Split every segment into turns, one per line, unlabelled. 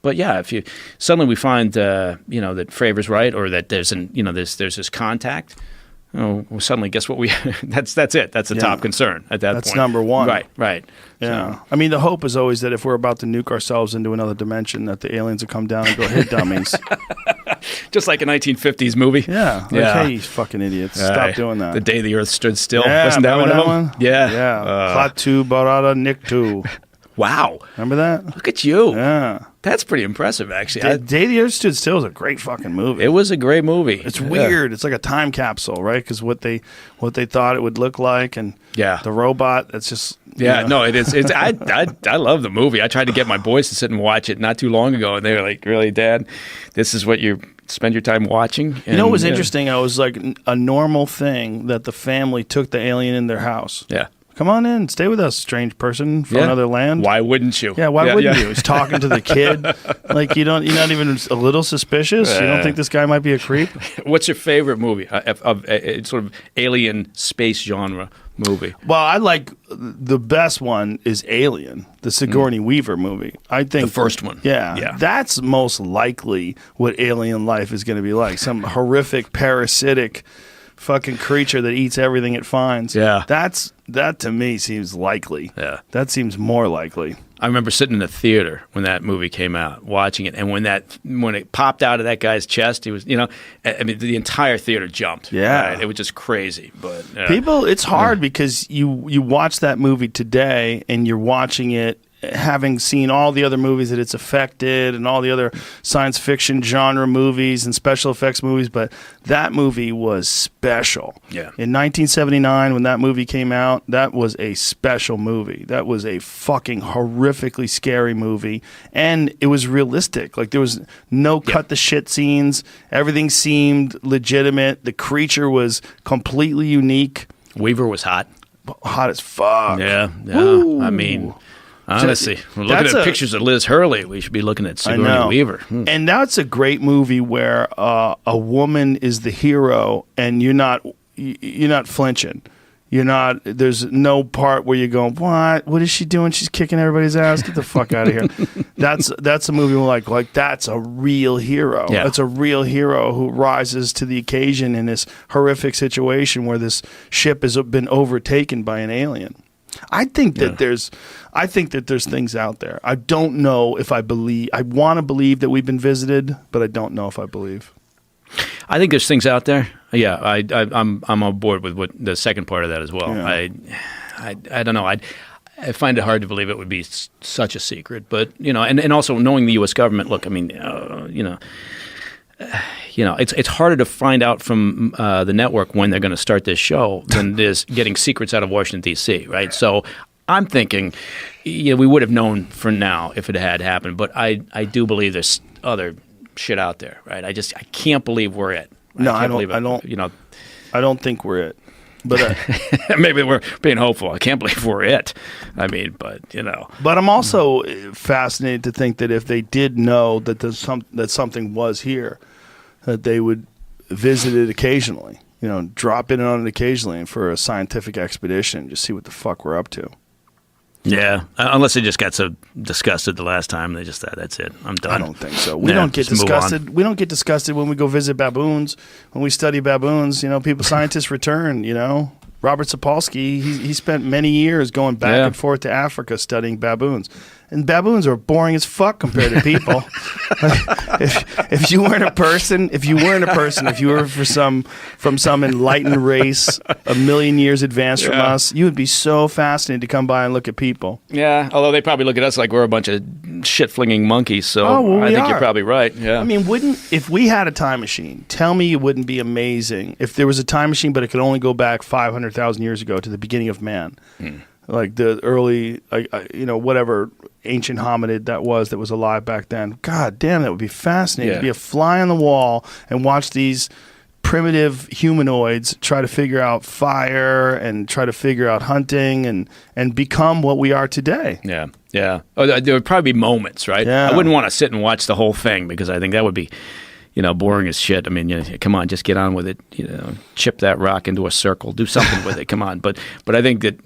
But yeah, if you suddenly we find that Fravors right, or that there's there's this contact. Oh, well, suddenly, guess what? That's it. That's the top concern at that point.
That's number one.
Right.
Yeah. So. I mean, the hope is always that if we're about to nuke ourselves into another dimension, that the aliens will come down and go, "Hey, dummies!"
Just like a 1950s movie.
Yeah. Hey, you fucking idiots! Stop doing that.
The Day the Earth Stood Still.
Yeah,
Wasn't that one of them?
Yeah. Klaatu Barada Niktu.
Wow.
Remember that?
Look at you.
Yeah.
That's pretty impressive, actually.
Day the Earth Stood Still is a great fucking movie.
It was a great movie.
It's weird. It's like a time capsule, right? Because what they thought it would look like, and the robot. That's just
No, it is. I love the movie. I tried to get my boys to sit and watch it not too long ago, and they were like, "Really, Dad? This is what you spend your time watching?" And,
you know what was interesting? I was like a normal thing that the family took the alien in their house.
Yeah.
Come on in, stay with us, strange person from another land.
Why wouldn't you?
Yeah, why wouldn't you? He's talking to the kid. Like you're not even a little suspicious. You don't think this guy might be a creep?
What's your favorite movie of sort of alien space genre movie?
Well, I like the best one is Alien, the Sigourney Weaver movie. I think
the first one.
Yeah, that's most likely what alien life is going to be like. Some horrific parasitic fucking creature that eats everything it finds.
Yeah.
That to me seems likely.
Yeah.
That seems more likely.
I remember sitting in the theater when that movie came out, watching it, and when it popped out of that guy's chest, he was, I mean, the entire theater jumped.
Yeah.
Right? It was just crazy. But
people, it's hard because you watch that movie today and you're watching it having seen all the other movies that it's affected and all the other science fiction genre movies and special effects movies, but that movie was special.
Yeah.
In 1979, when that movie came out, that was a special movie. That was a fucking horrifically scary movie, and it was realistic. Like, there was no cut the shit scenes. Everything seemed legitimate. The creature was completely unique.
Weaver was hot.
Hot as fuck.
Yeah.
Woo.
I mean, honestly, we're looking at pictures of Liz Hurley. We should be looking at Sigourney Weaver.
And that's a great movie where a woman is the hero, and you're not flinching. There's no part where you're going, what is she doing? She's kicking everybody's ass. Get the fuck out of here. That's a movie like that's a real hero.
Yeah.
That's a real hero who rises to the occasion in this horrific situation where this ship has been overtaken by an alien. I think that there's things out there. I don't know if I believe. I want to believe that we've been visited, but I don't know if I believe.
I think there's things out there. Yeah, I'm on board with what the second part of that as well.
Yeah.
I don't know. I find it hard to believe it would be such a secret, but and also knowing the U.S. government. Look, I mean, it's harder to find out from the network when they're going to start this show than it is getting secrets out of Washington, D.C., right? So I'm thinking we would have known for now if it had happened, but I do believe there's other shit out there, right? I can't believe we're it.
No, I don't think we're it. But
maybe we're being hopeful. I can't believe we're it. I mean, but
But I'm also fascinated to think that if they did know that that something was here, that they would visit it occasionally. Drop in on it occasionally for a scientific expedition, just see what the fuck we're up to.
Yeah, unless they just got so disgusted the last time, they just thought, that's it, I'm done.
I don't think so. We don't get disgusted. We don't get disgusted when we go visit baboons, when we study baboons. Scientists return. Robert Sapolsky, he spent many years going back and forth to Africa studying baboons. And baboons are boring as fuck compared to people. if you weren't a person, if you were from some enlightened race, a million years advanced from us, you would be so fascinated to come by and look at people.
Yeah, although they probably look at us like we're a bunch of shit-flinging monkeys, so I think you're probably right. Yeah.
I mean, if we had a time machine, tell me it wouldn't be amazing if there was a time machine, but it could only go back 500,000 years ago to the beginning of man. Like the early, whatever ancient hominid that was alive back then. God damn, that would be fascinating. To be a fly on the wall and watch these primitive humanoids try to figure out fire and try to figure out hunting and become what we are today.
Yeah, yeah. Oh, there would probably be moments, right?
Yeah.
I wouldn't want to sit and watch the whole thing because I think that would be boring as shit. I mean, come on, just get on with it. Chip that rock into a circle, do something with it. Come on, but I think that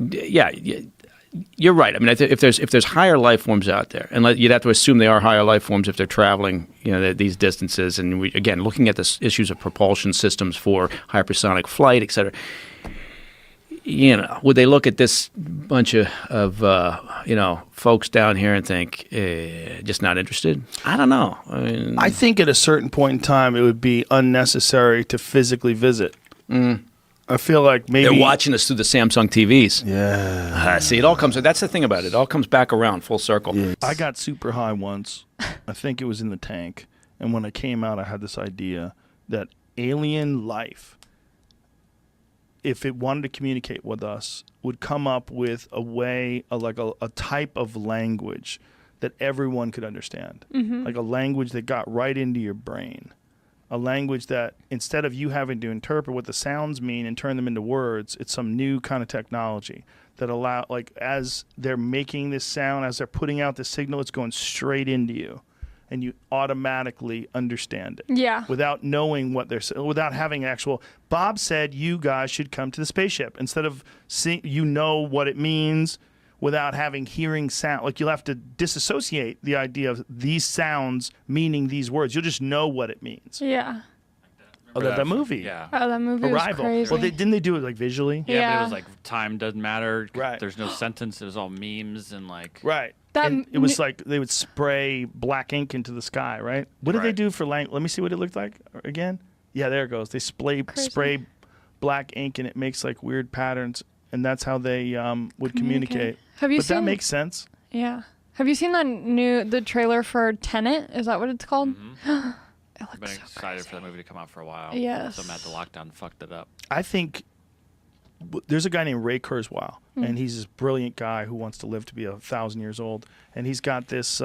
You're right. I mean, if there's higher life forms out there, and you'd have to assume they are higher life forms if they're traveling, these distances. And again, looking at the issues of propulsion systems for hypersonic flight, et cetera. Would they look at this bunch of folks down here and think, just not interested? I don't know.
I think at a certain point in time, it would be unnecessary to physically visit. I feel like maybe
they're watching us through the Samsung TVs.
Yeah.
See, it all comes. That's the thing about it. It all comes back around, full circle.
Yeah. I got super high once. I think it was in the tank. And when I came out, I had this idea that alien life, if it wanted to communicate with us, would come up with a way, a type of language that everyone could understand. Like a language that got right into your brain. A language that instead of you having to interpret what the sounds mean and turn them into words, it's some new kind of technology that as they're making this sound, as they're putting out the signal, it's going straight into you. And you automatically understand it.
Yeah.
Without knowing what they're saying, without having actual, Bob said you guys should come to the spaceship. Instead of seeing, what it means without hearing sound. Like you'll have to disassociate the idea of these sounds meaning these words. You'll just know what it means.
Yeah.
Oh, that movie.
Yeah.
Oh, that movie
Arrival.
was crazy.
Well, didn't they do it visually?
Yeah, but it was like time doesn't matter.
Right.
There's no sentence. It was all memes and
Right. And it was like they would spray black ink into the sky, right? What did they do for language? Let me see what it looked like again. Yeah, there it goes. They spray black ink and it makes like weird patterns, and that's how they would communicate. That makes sense.
Yeah. Have you seen the trailer for Tenet? Is that what it's called?
Mm-hmm.
It looks
I've been
so
excited
crazy.
for that movie to come out for a while.
Yes.
So mad the lockdown fucked it up.
I think there's a guy named Ray Kurzweil, and he's this brilliant guy who wants to live to be 1,000 years old, and he's got this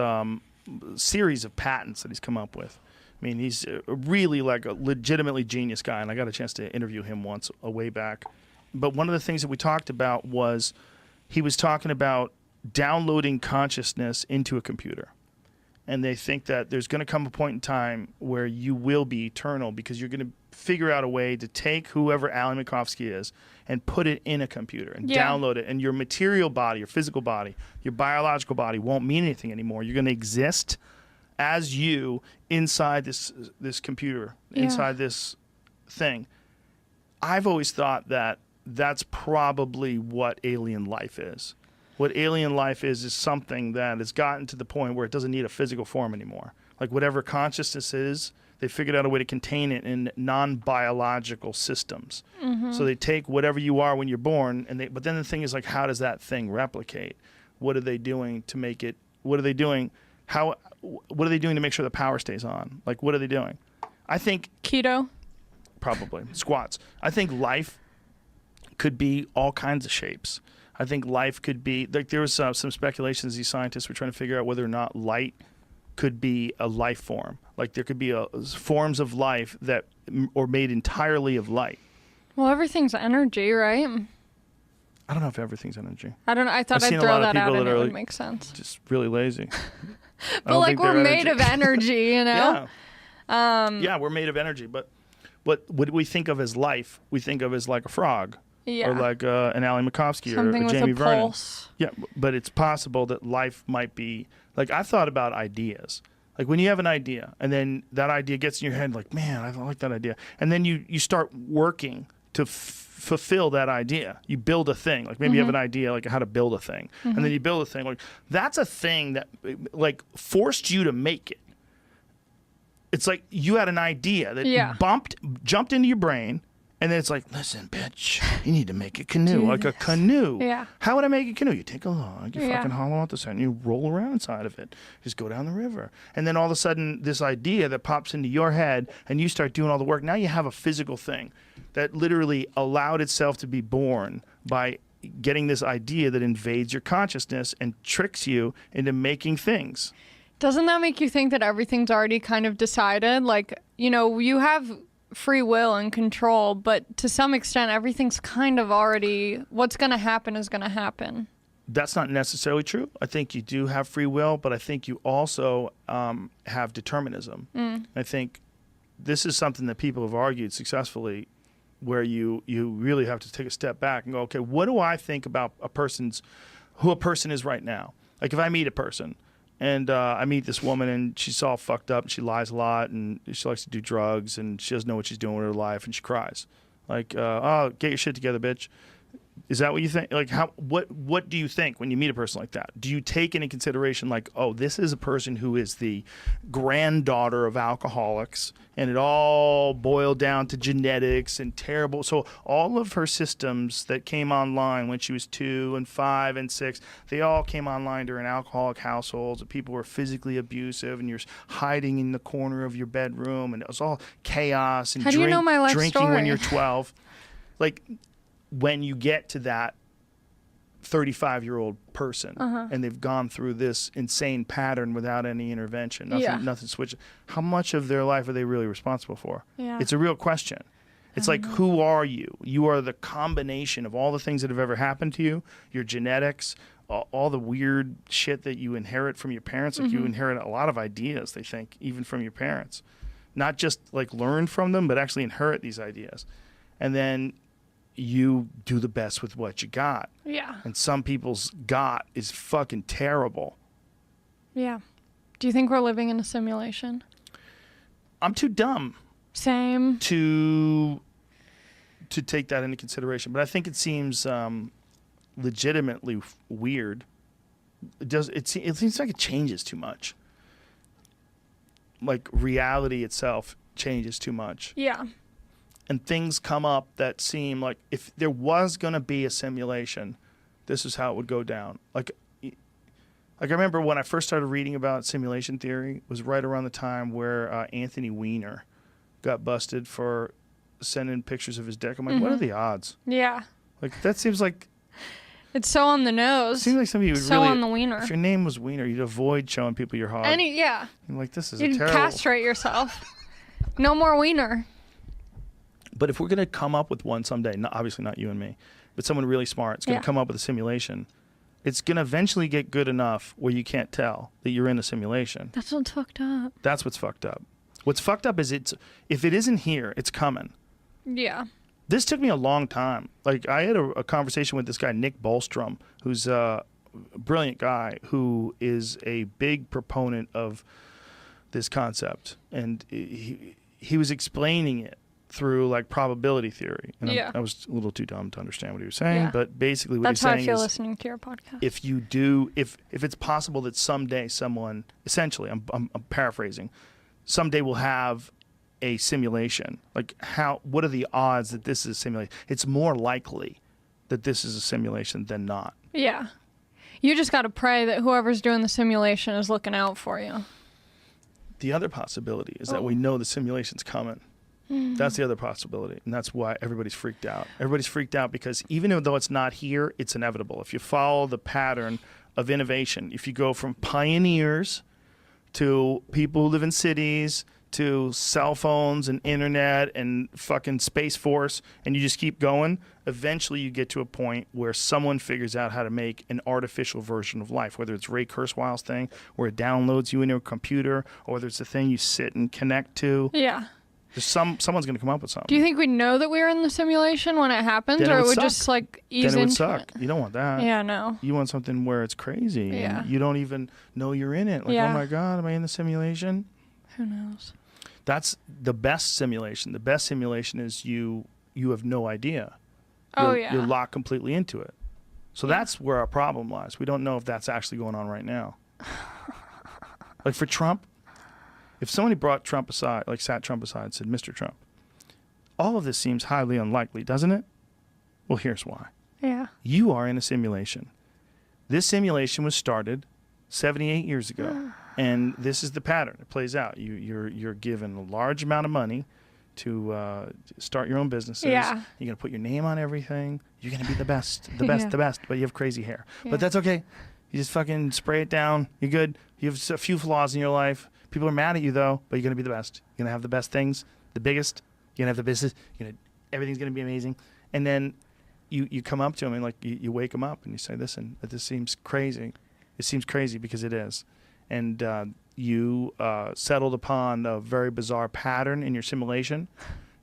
series of patents that he's come up with. I mean, he's really like a legitimately genius guy, and I got a chance to interview him once a way back. But one of the things that we talked about was he was talking about downloading consciousness into a computer. And they think that there's going to come a point in time where you will be eternal because you're going to figure out a way to take whoever Alan Mikovsky is and put it in a computer and download it. And your material body, your physical body, your biological body won't mean anything anymore. You're going to exist as you inside this computer, inside this thing. I've always thought that that's probably what alien life is. What alien life is something that has gotten to the point where it doesn't need a physical form anymore. Like whatever consciousness is, they figured out a way to contain it in non-biological systems. So they take whatever you are when you're born, but then the thing is like, how does that thing replicate? What are they doing to make it? What are they doing? What are they doing to make sure the power stays on? Like, what are they doing? I think
keto.
Probably squats. I think life could be all kinds of shapes. I think life could be like there was some speculations. These scientists were trying to figure out whether or not light could be a life form. Like there could be forms of life that are made entirely of light.
Well, everything's energy, right?
I don't know if everything's energy.
I don't know. I thought I'd throw that out and it would make sense.
Just really lazy.
But like we're made of energy, you know?
Yeah, we're made of energy. But what we think of as life, we think of as like a frog.
Yeah.
Or like an Alan Mikovsky
something
or a
with
Jamie
a
Vernon.
pulse.
Yeah, but it's possible that life might be like I've thought about ideas. Like when you have an idea and then that idea gets in your head, like, man, I like that idea. And then you start working to fulfill that idea. You build a thing. Like maybe you have an idea like how to build a thing. And then you build a thing. Like that's a thing that like forced you to make it. It's like you had an idea that jumped into your brain. And then it's like, listen, bitch, you need to make a canoe. Like a canoe.
Yeah.
How would I make a canoe? You take a log, you fucking hollow out the side, and you roll around inside of it. Just go down the river. And then all of a sudden, this idea that pops into your head, and you start doing all the work. Now you have a physical thing that literally allowed itself to be born by getting this idea that invades your consciousness and tricks you into making things.
Doesn't that make you think that everything's already kind of decided? Like, you have free will and control, but to some extent everything's kind of already what's going to happen is going to happen.
That's not necessarily true. I think you do have free will, but I think you also have determinism. I think this is something that people have argued successfully where you really have to take a step back and go, okay, what do I think about a person's who a person is right now. Like if I meet a person and I meet this woman and she's all fucked up and she lies a lot and she likes to do drugs and she doesn't know what she's doing with her life and she cries. Like, oh, get your shit together, bitch. Is that what you think? Like, what do you think when you meet a person like that? Do you take into consideration, like, oh, this is a person who is the granddaughter of alcoholics, and it all boiled down to genetics and terrible. So all of her systems that came online when she was 2 and 5 and 6, they all came online during alcoholic households. And people were physically abusive, and you're hiding in the corner of your bedroom, and it was all chaos and
How do you know my life
drinking
story?
when you're 12. Like, when you get to that 35-year-old person and they've gone through this insane pattern without any intervention, nothing switching, how much of their life are they really responsible for?
Yeah.
It's a real question. It's like, who are you? You are the combination of all the things that have ever happened to you, your genetics, all the weird shit that you inherit from your parents. Like you inherit a lot of ideas, they think, even from your parents. Not just like learn from them, but actually inherit these ideas. And then you do the best with what you got.
Yeah.
And some people's got is fucking terrible.
Yeah. Do you think we're living in a simulation?
I'm too dumb
Same.
to take that into consideration, but I think it seems legitimately weird. It seems like it changes too much. Like reality itself changes too much.
Yeah.
And things come up that seem like if there was going to be a simulation, this is how it would go down. Like I remember when I first started reading about simulation theory, it was right around the time where Anthony Weiner got busted for sending pictures of his dick. I'm like, what are the odds?
Yeah.
Like that seems like
It's so on the nose.
seems like somebody would
so
really.
on the wiener.
If your name was Weiner, you'd avoid showing people your hog.
Yeah.
I'm like, this is
You'd
a terrible.
castrate yourself. No more wiener.
But if we're going to come up with one someday, obviously not you and me, but someone really smart is going to come up with a simulation, it's going to eventually get good enough where you can't tell that you're in a simulation.
That's what's fucked up.
That's what's fucked up. What's fucked up is if it isn't here, it's coming.
Yeah.
This took me a long time. Like I had a conversation with this guy, Nick Bostrom, who's a brilliant guy who is a big proponent of this concept. And he was explaining it through like probability theory. And I was a little too dumb to understand what he was saying, but basically what
That's
he's saying
how I feel
is
listening to your podcast.
if it's possible that someday someone, essentially, I'm paraphrasing, someday we'll have a simulation. Like what are the odds that this is a simulation? It's more likely that this is a simulation than not.
Yeah. You just got to pray that whoever's doing the simulation is looking out for you.
The other possibility is that we know the simulation's coming. That's the other possibility, and that's why everybody's freaked out. Everybody's freaked out because even though it's not here, it's inevitable. If you follow the pattern of innovation, if you go from pioneers to people who live in cities to cell phones and internet and fucking Space Force, and you just keep going, eventually you get to a point where someone figures out how to make an artificial version of life, whether it's Ray Kurzweil's thing, where it downloads you into a computer, or whether it's a thing you sit and connect to.
Yeah.
Someone's going to come up with something.
Do you think we know that we're in the simulation when it happens,
Then
or
it
it
would
would just like ease
then it would
into
suck.
it?
You don't want that.
Yeah, no.
You want something where it's crazy.
Yeah.
And you don't even know you're in it. Like,
Yeah.
oh my God, am I in the simulation?
Who knows?
That's the best simulation. The best simulation is you have no idea.
Oh,
You're-
yeah.
You're locked completely into it. So that's where our problem lies. We don't know if that's actually going on right now. Like for Trump, if somebody brought Trump aside, like sat Trump aside and said, Mr. Trump, all of this seems highly unlikely, doesn't it? Well, here's why.
Yeah.
You are in a simulation. This simulation was started 78 years ago, and this is the pattern. It plays out. You're given a large amount of money to start your own businesses.
Yeah.
You're going to put your name on everything. You're going to be the best,
Yeah.
the best, but you have crazy hair.
Yeah.
But that's okay. You just fucking spray it down. You're good. You have a few flaws in your life. People are mad at you, though, but you're going to be the best. You're going to have the best things, the biggest. You're going to have the business. Everything's going to be amazing. And then you come up to him and like you wake him up and you say, listen, this seems crazy. It seems crazy because it is. And you settled upon a very bizarre pattern in your simulation,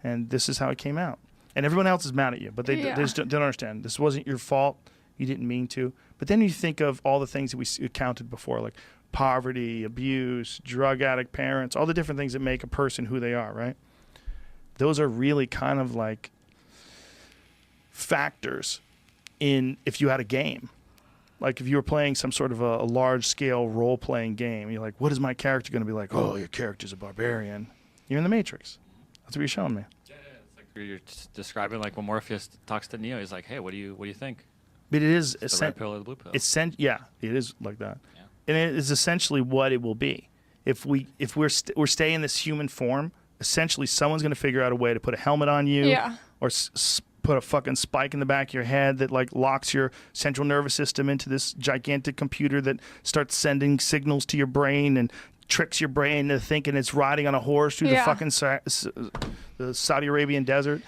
and this is how it came out. And everyone else is mad at you, but they just don't understand. This wasn't your fault. you didn't mean to. But then you think of all the things that we counted before, like poverty, abuse, drug addict parents, all the different things that make a person who they are, right? Those are really kind of like factors in if you had a game. Like if you were playing some sort of a large-scale role-playing game, you're like, what is my character going to be like? Oh, your character's a barbarian. You're in the Matrix. That's what you're showing me.
Yeah, it's like you're just describing like when Morpheus talks to Neo. He's like, "Hey, what do you think?"
But it is
The red pill or the blue pill?
yeah, it is like that,
Yeah.
and it is essentially what it will be. If we're staying in this human form, essentially someone's going to figure out a way to put a helmet on you, or put a fucking spike in the back of your head that like locks your central nervous system into this gigantic computer that starts sending signals to your brain and tricks your brain into thinking it's riding on a horse through the fucking the Saudi Arabian desert.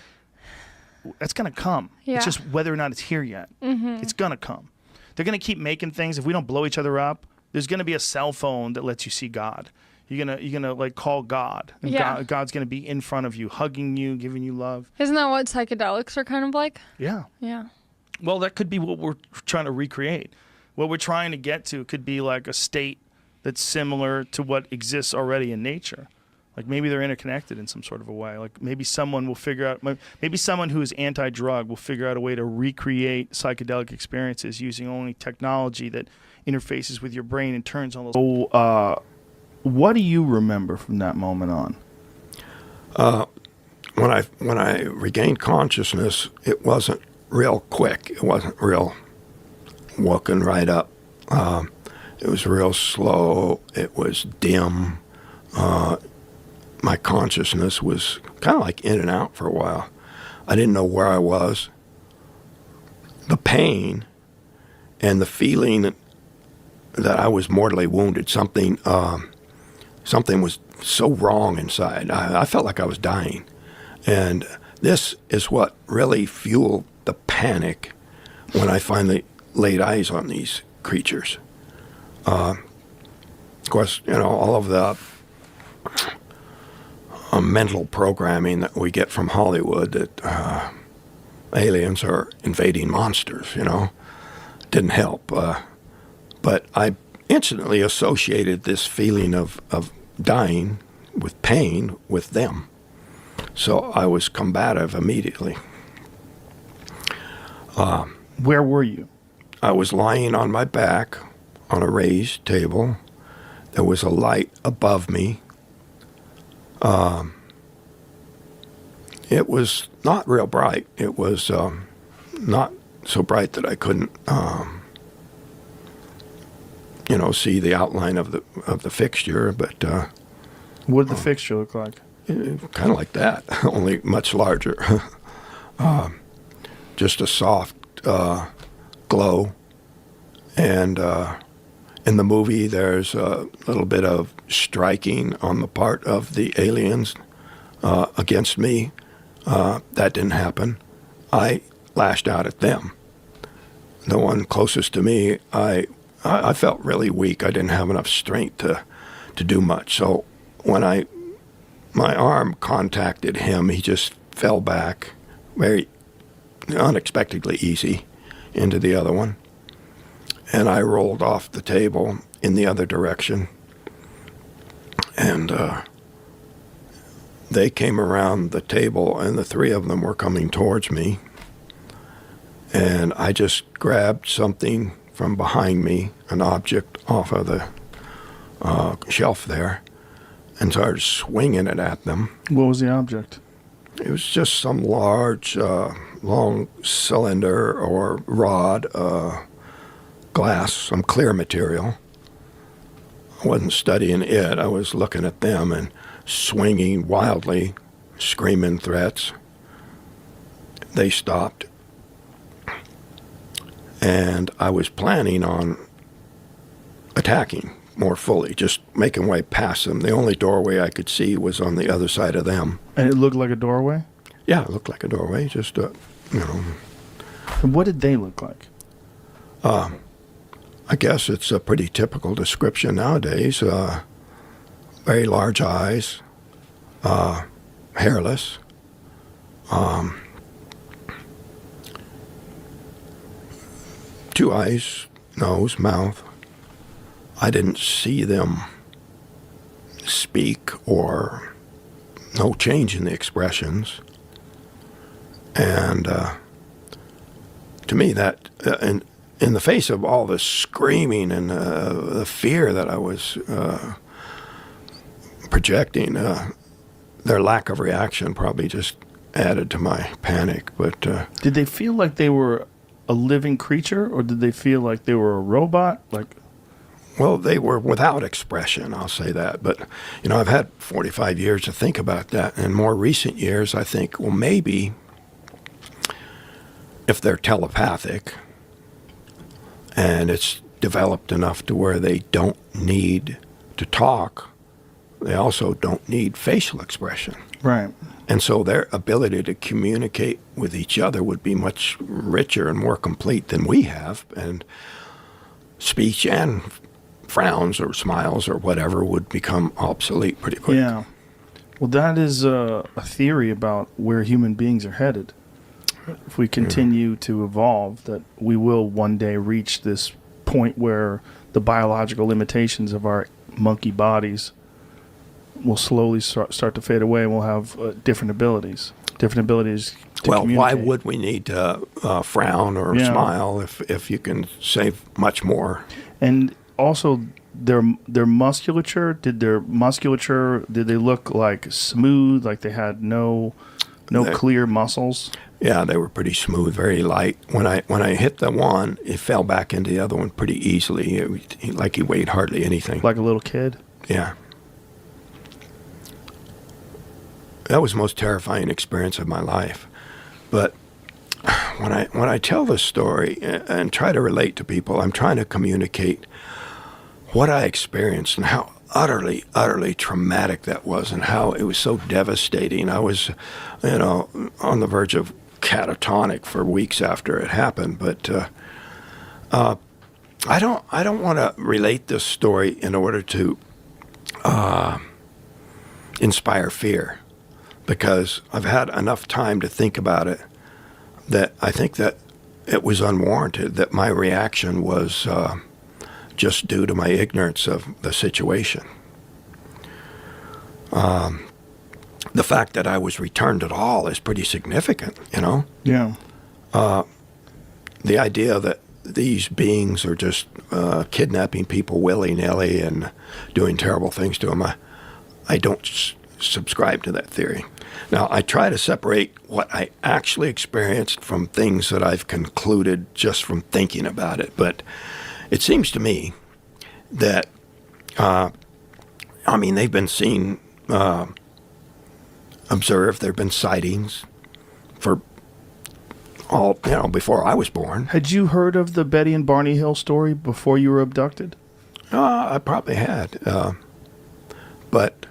That's going to come.
Yeah.
It's just whether or not it's here yet. It's going to come. They're going to keep making things. If we don't blow each other up, there's going to be a cell phone that lets you see God. You're gonna like call God. And God's gonna be in front of you, hugging you, giving you love.
Isn't that what psychedelics are kind of like?
Yeah.
Yeah.
Well, that could be what we're trying to recreate. What we're trying to get to could be like a state that's similar to what exists already in nature. Like maybe they're interconnected in some sort of a way. Like maybe someone will figure out, maybe someone who is anti-drug will figure out a way to recreate psychedelic experiences using only technology that interfaces with your brain and turns on those. So, what do you remember from that moment on?
When I regained consciousness, it wasn't real quick. It wasn't real walking right up. It was real slow. It was dim. My consciousness was kind of like in and out for a while. I didn't know where I was. The pain and the feeling that I was mortally wounded, something was so wrong inside. I felt like I was dying. And this is what really fueled the panic when I finally laid eyes on these creatures. Of course, all of the mental programming that we get from Hollywood that aliens are invading monsters, didn't help. But I instantly associated this feeling of dying with pain with them. So I was combative immediately.
Where were you?
I was lying on my back on a raised table. There was a light above me. It was not real bright. It was not so bright that I couldn't see the outline of the fixture, but
what did the fixture look like?
Kind of like that, only much larger. Just a soft glow, and in the movie, there's a little bit of striking on the part of the aliens against me. That didn't happen. I lashed out at them. The one closest to me, I felt really weak. I didn't have enough strength to do much. So when my arm contacted him, he just fell back very unexpectedly easy into the other one. And I rolled off the table in the other direction. And they came around the table, and the three of them were coming towards me. And I just grabbed something from behind me, an object off of the shelf there, and started swinging it at them.
What was the object?
It was just some large, long cylinder or rod, glass, some clear material. I wasn't studying it. I was looking at them and swinging wildly, screaming threats. They stopped. And I was planning on attacking more fully, just making way past them. The only doorway I could see was on the other side of them.
And it looked like a doorway?
Yeah, it looked like a doorway, just,
And what did they look like?
I guess it's a pretty typical description nowadays. Very large eyes, hairless, 2 eyes, nose, mouth. I didn't see them speak or no change in the expressions. And to me, that in the face of all the screaming and the fear that I was projecting, their lack of reaction probably just added to my panic. But
did they feel like they were a living creature, or did they feel like they were a robot?
Well, they were without expression, I'll say that. But, I've had 45 years to think about that. In more recent years, I think, well, maybe if they're telepathic and it's developed enough to where they don't need to talk, they also don't need facial expression.
Right.
And so their ability to communicate with each other would be much richer and more complete than we have. And speech and frowns or smiles or whatever would become obsolete pretty quick.
Yeah. Well, that is a theory about where human beings are headed. If we continue to evolve, that we will one day reach this point where the biological limitations of our monkey bodies will slowly start to fade away, and we'll have different abilities. Different abilities to
Well, why
communicate.
would we need to frown or smile if you can say much more?
And also, their musculature, did they look like smooth, like they had no clear muscles?
Yeah, they were pretty smooth, very light. When I hit the one, it fell back into the other one pretty easily, like he weighed hardly anything.
Like a little kid?
Yeah. That was the most terrifying experience of my life. But when I tell this story and try to relate to people, I'm trying to communicate what I experienced and how utterly, utterly traumatic that was, and how it was so devastating. I was, on the verge of catatonic for weeks after it happened. But I don't want to relate this story in order to inspire fear, because I've had enough time to think about it that I think that it was unwarranted, that my reaction was just due to my ignorance of the situation. The fact that I was returned at all is pretty significant,
Yeah.
The idea that these beings are just kidnapping people willy-nilly and doing terrible things to them, I don't subscribe to that theory. Now, I try to separate what I actually experienced from things that I've concluded just from thinking about it. But it seems to me that, they've been seen, observed, there have been sightings for all, before I was born.
Had you heard of the Betty and Barney Hill story before you were abducted?
I probably had. But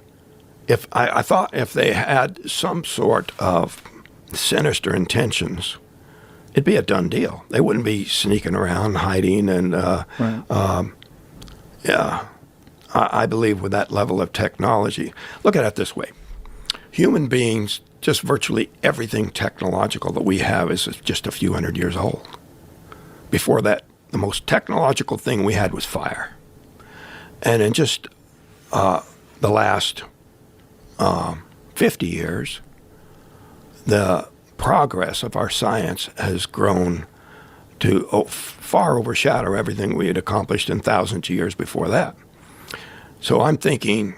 if I thought if they had some sort of sinister intentions, it'd be a done deal. They wouldn't be sneaking around, hiding, and
Right.
I believe with that level of technology. Look at it this way: human beings, just virtually everything technological that we have is just a few hundred years old. Before that, the most technological thing we had was fire. And in just the last 50 years, the progress of our science has grown to far overshadow everything we had accomplished in thousands of years before that. So I'm thinking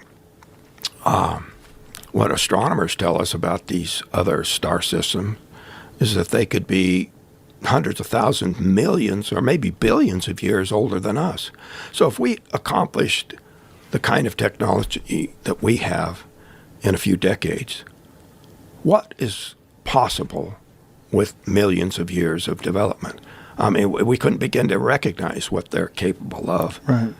what astronomers tell us about these other star systems is that they could be hundreds of thousands, millions, or maybe billions of years older than us. So if we accomplished the kind of technology that we have in a few decades, what is possible with millions of years of development? We couldn't begin to recognize what they're capable of.
Right.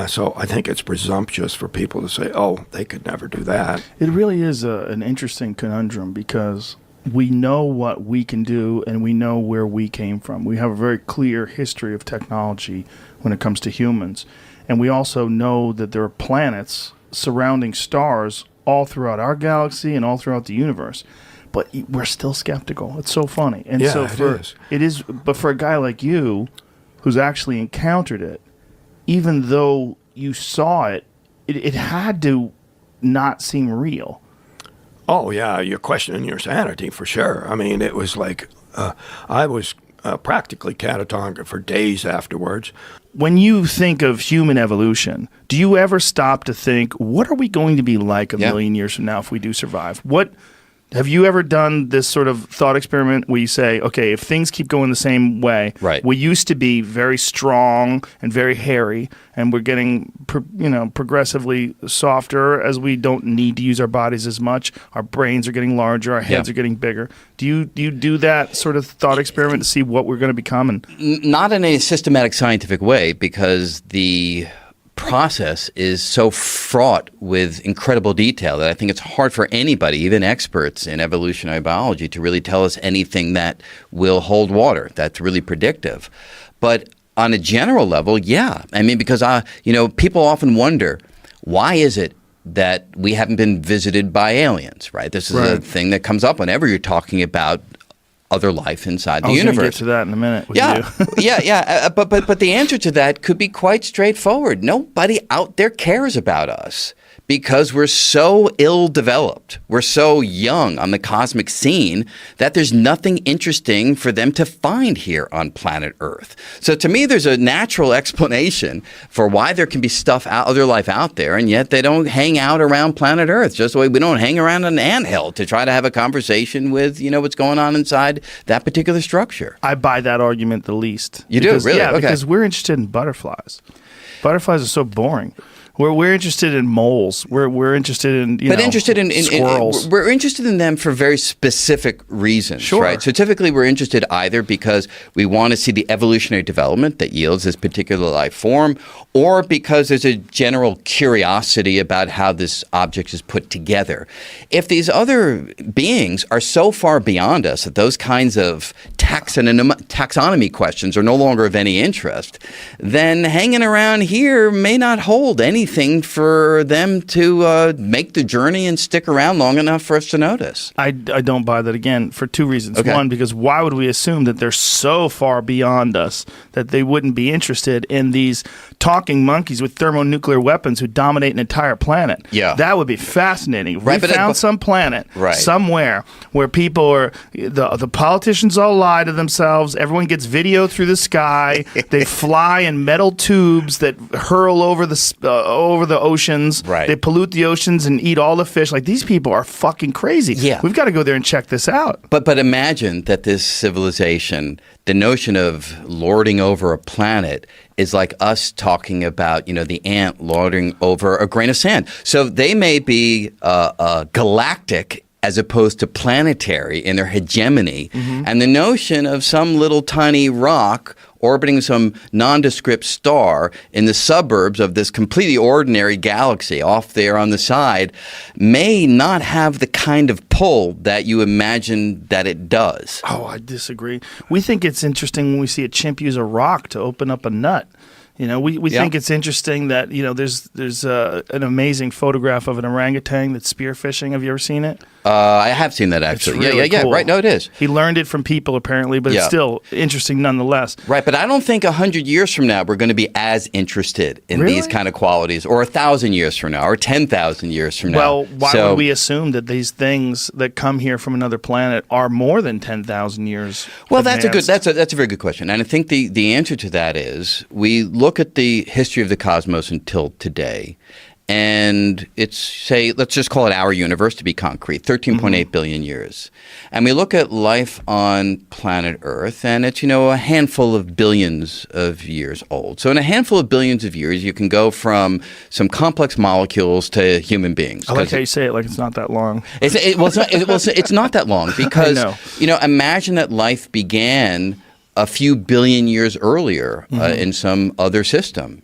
So I think it's presumptuous for people to say, oh, they could never do that.
It really is an interesting conundrum, because we know what we can do and we know where we came from. We have a very clear history of technology when it comes to humans. And we also know that there are planets surrounding stars all throughout our galaxy and all throughout the universe. But we're still skeptical. It's so funny. And
Yeah,
so
it is.
It is. But for a guy like you, who's actually encountered it, even though you saw it, it had to not seem real.
Oh, yeah, you're questioning your sanity for sure. I mean, it was like I was practically catatonic for days afterwards.
When you think of human evolution, do you ever stop to think, what are we going to be like a million years from now if we do survive? Have you ever done this sort of thought experiment where you say, okay, if things keep going the same way, we used to be very strong and very hairy, and we're getting progressively softer as we don't need to use our bodies as much. Our brains are getting larger, our heads are getting bigger. Do you do that sort of thought experiment to see what we're going to become? And
not in a systematic scientific way, because the process is so fraught with incredible detail that I think it's hard for anybody, even experts in evolutionary biology, to really tell us anything that will hold water, that's really predictive. But on a general level, yeah. I mean, because people often wonder, why is it that we haven't been visited by aliens, right? This is a thing that comes up whenever you're talking about other life inside the universe.
I'll get to that in a minute.
But the answer to that could be quite straightforward. Nobody out there cares about us because we're so ill-developed. We're so young on the cosmic scene that there's nothing interesting for them to find here on planet Earth. So to me, there's a natural explanation for why there can be other life out there, and yet they don't hang out around planet Earth, just the way we don't hang around an anthill to try to have a conversation with, what's going on inside that particular structure.
I buy that argument the least.
You do? Really?
Yeah,
okay.
Because we're interested in butterflies. Butterflies are so boring. We're interested in moles. We're interested in squirrels.
We're interested in them for very specific reasons,
sure.
Right? So typically we're interested either because we want to see the evolutionary development that yields this particular life form, or because there's a general curiosity about how this object is put together. If these other beings are so far beyond us that those kinds of taxonomy questions are no longer of any interest, then hanging around here may not hold anything for them to make the journey and stick around long enough for us to notice.
I don't buy that, again, for two reasons.
Okay.
One, because why would we assume that they're so far beyond us that they wouldn't be interested in these talking monkeys with thermonuclear weapons who dominate an entire planet?
Yeah.
That would be fascinating. If
right,
we found some planet somewhere where people are, the politicians all lie to themselves, everyone gets video through the sky, they fly in metal tubes that hurl over the oceans.
Right.
They pollute the oceans and eat all the fish. Like, these people are fucking crazy.
Yeah.
We've got to go there and check this out.
But imagine that this civilization, the notion of lording over a planet is like us talking about, the ant lording over a grain of sand. So they may be galactic as opposed to planetary in their hegemony. Mm-hmm. And the notion of some little tiny rock orbiting some nondescript star in the suburbs of this completely ordinary galaxy off there on the side may not have the kind of pull that you imagine that it does.
Oh, I disagree. We think it's interesting when we see a chimp use a rock to open up a nut. We think it's interesting that, there's an amazing photograph of an orangutan that's spearfishing. Have you ever seen it?
I have seen that, actually.
It's really cool.
Right. No, it is.
He learned it from people, apparently, but it's still interesting nonetheless.
Right, but I don't think 100 years from now we're going to be as interested in these kind of qualities, or 1,000 years from now, or 10,000 years from now.
Well, why would we assume that these things that come here from another planet are more than 10,000 years
Well,
advanced?
that's a very good question. And I think the answer to that is we look at the history of the cosmos until today, and let's just call it our universe to be concrete, 13.8 billion years. And we look at life on planet Earth, and it's, a handful of billions of years old. So in a handful of billions of years, you can go from some complex molecules to human beings.
I like how you say it like it's not that long.
It's not that long because, imagine that life began a few billion years earlier in some other system,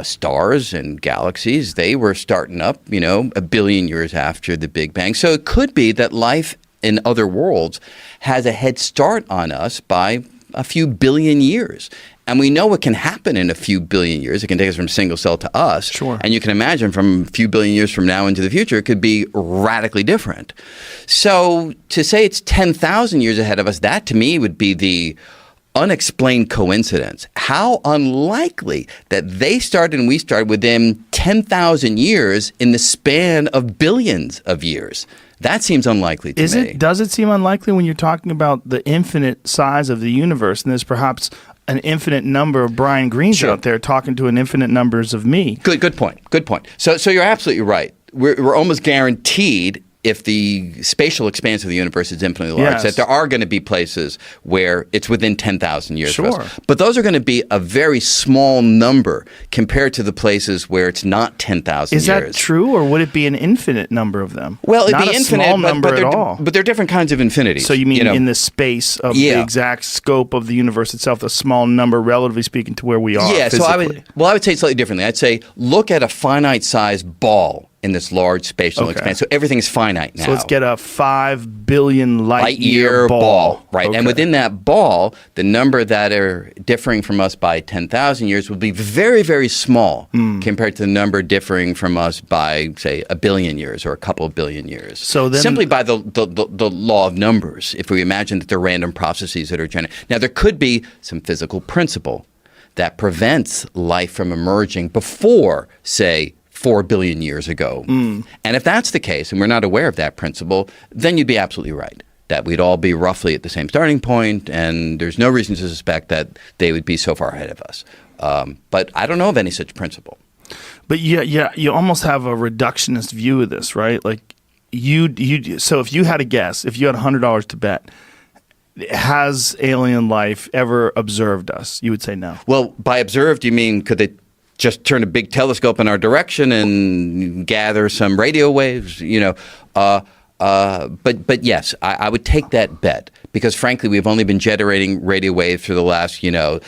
stars and galaxies, they were starting up, a billion years after the Big Bang. So it could be that life in other worlds has a head start on us by a few billion years. And we know what can happen in a few billion years. It can take us from single cell to us.
Sure.
And you can imagine from a few billion years from now into the future, it could be radically different. So to say it's 10,000 years ahead of us, that to me would be the unexplained coincidence. How unlikely that they started and we started within 10,000 years in the span of billions of years. That seems unlikely to me.
Does it seem unlikely when you're talking about the infinite size of the universe, and there's perhaps an infinite number of Brian Greens out there talking to an infinite numbers of me?
Good point. So you're absolutely right. We're almost guaranteed, if the spatial expanse of the universe is infinitely large, that there are going to be places where it's within 10,000 years.
Sure.
Of us. But those are going to be a very small number compared to the places where it's not 10,000 years.
Is that true, or would it be an infinite number of them?
Well, it'd
not
be
a
infinite,
small number at all.
But they're different kinds of infinities.
So you mean in the space of the exact scope of the universe itself, a small number, relatively speaking, to where we are physically?
So I would say it slightly differently. I'd say look at a finite-sized ball in this large spatial expanse. So everything's finite now.
So let's get a 5 billion light year ball.
Right. Okay. And within that ball, the number that are differing from us by 10,000 years will be very, very small compared to the number differing from us by, say, a billion years or a couple of billion years. So then, simply by the law of numbers, if we imagine that they're random processes that are generated. Now, there could be some physical principle that prevents life from emerging before, say, 4 billion years ago. And if that's the case, and we're not aware of that principle, then you'd be absolutely right, that we'd all be roughly at the same starting point, and there's no reason to suspect that they would be so far ahead of us. But I don't know of any such principle.
But you almost have a reductionist view of this, right? Like so if you had a guess, if you had $100 to bet, has alien life ever observed us? You would say no.
Well, by observed, you mean could they just turn a big telescope in our direction and gather some radio waves, but yes, I would take that bet because, frankly, we've only been generating radio waves for the last,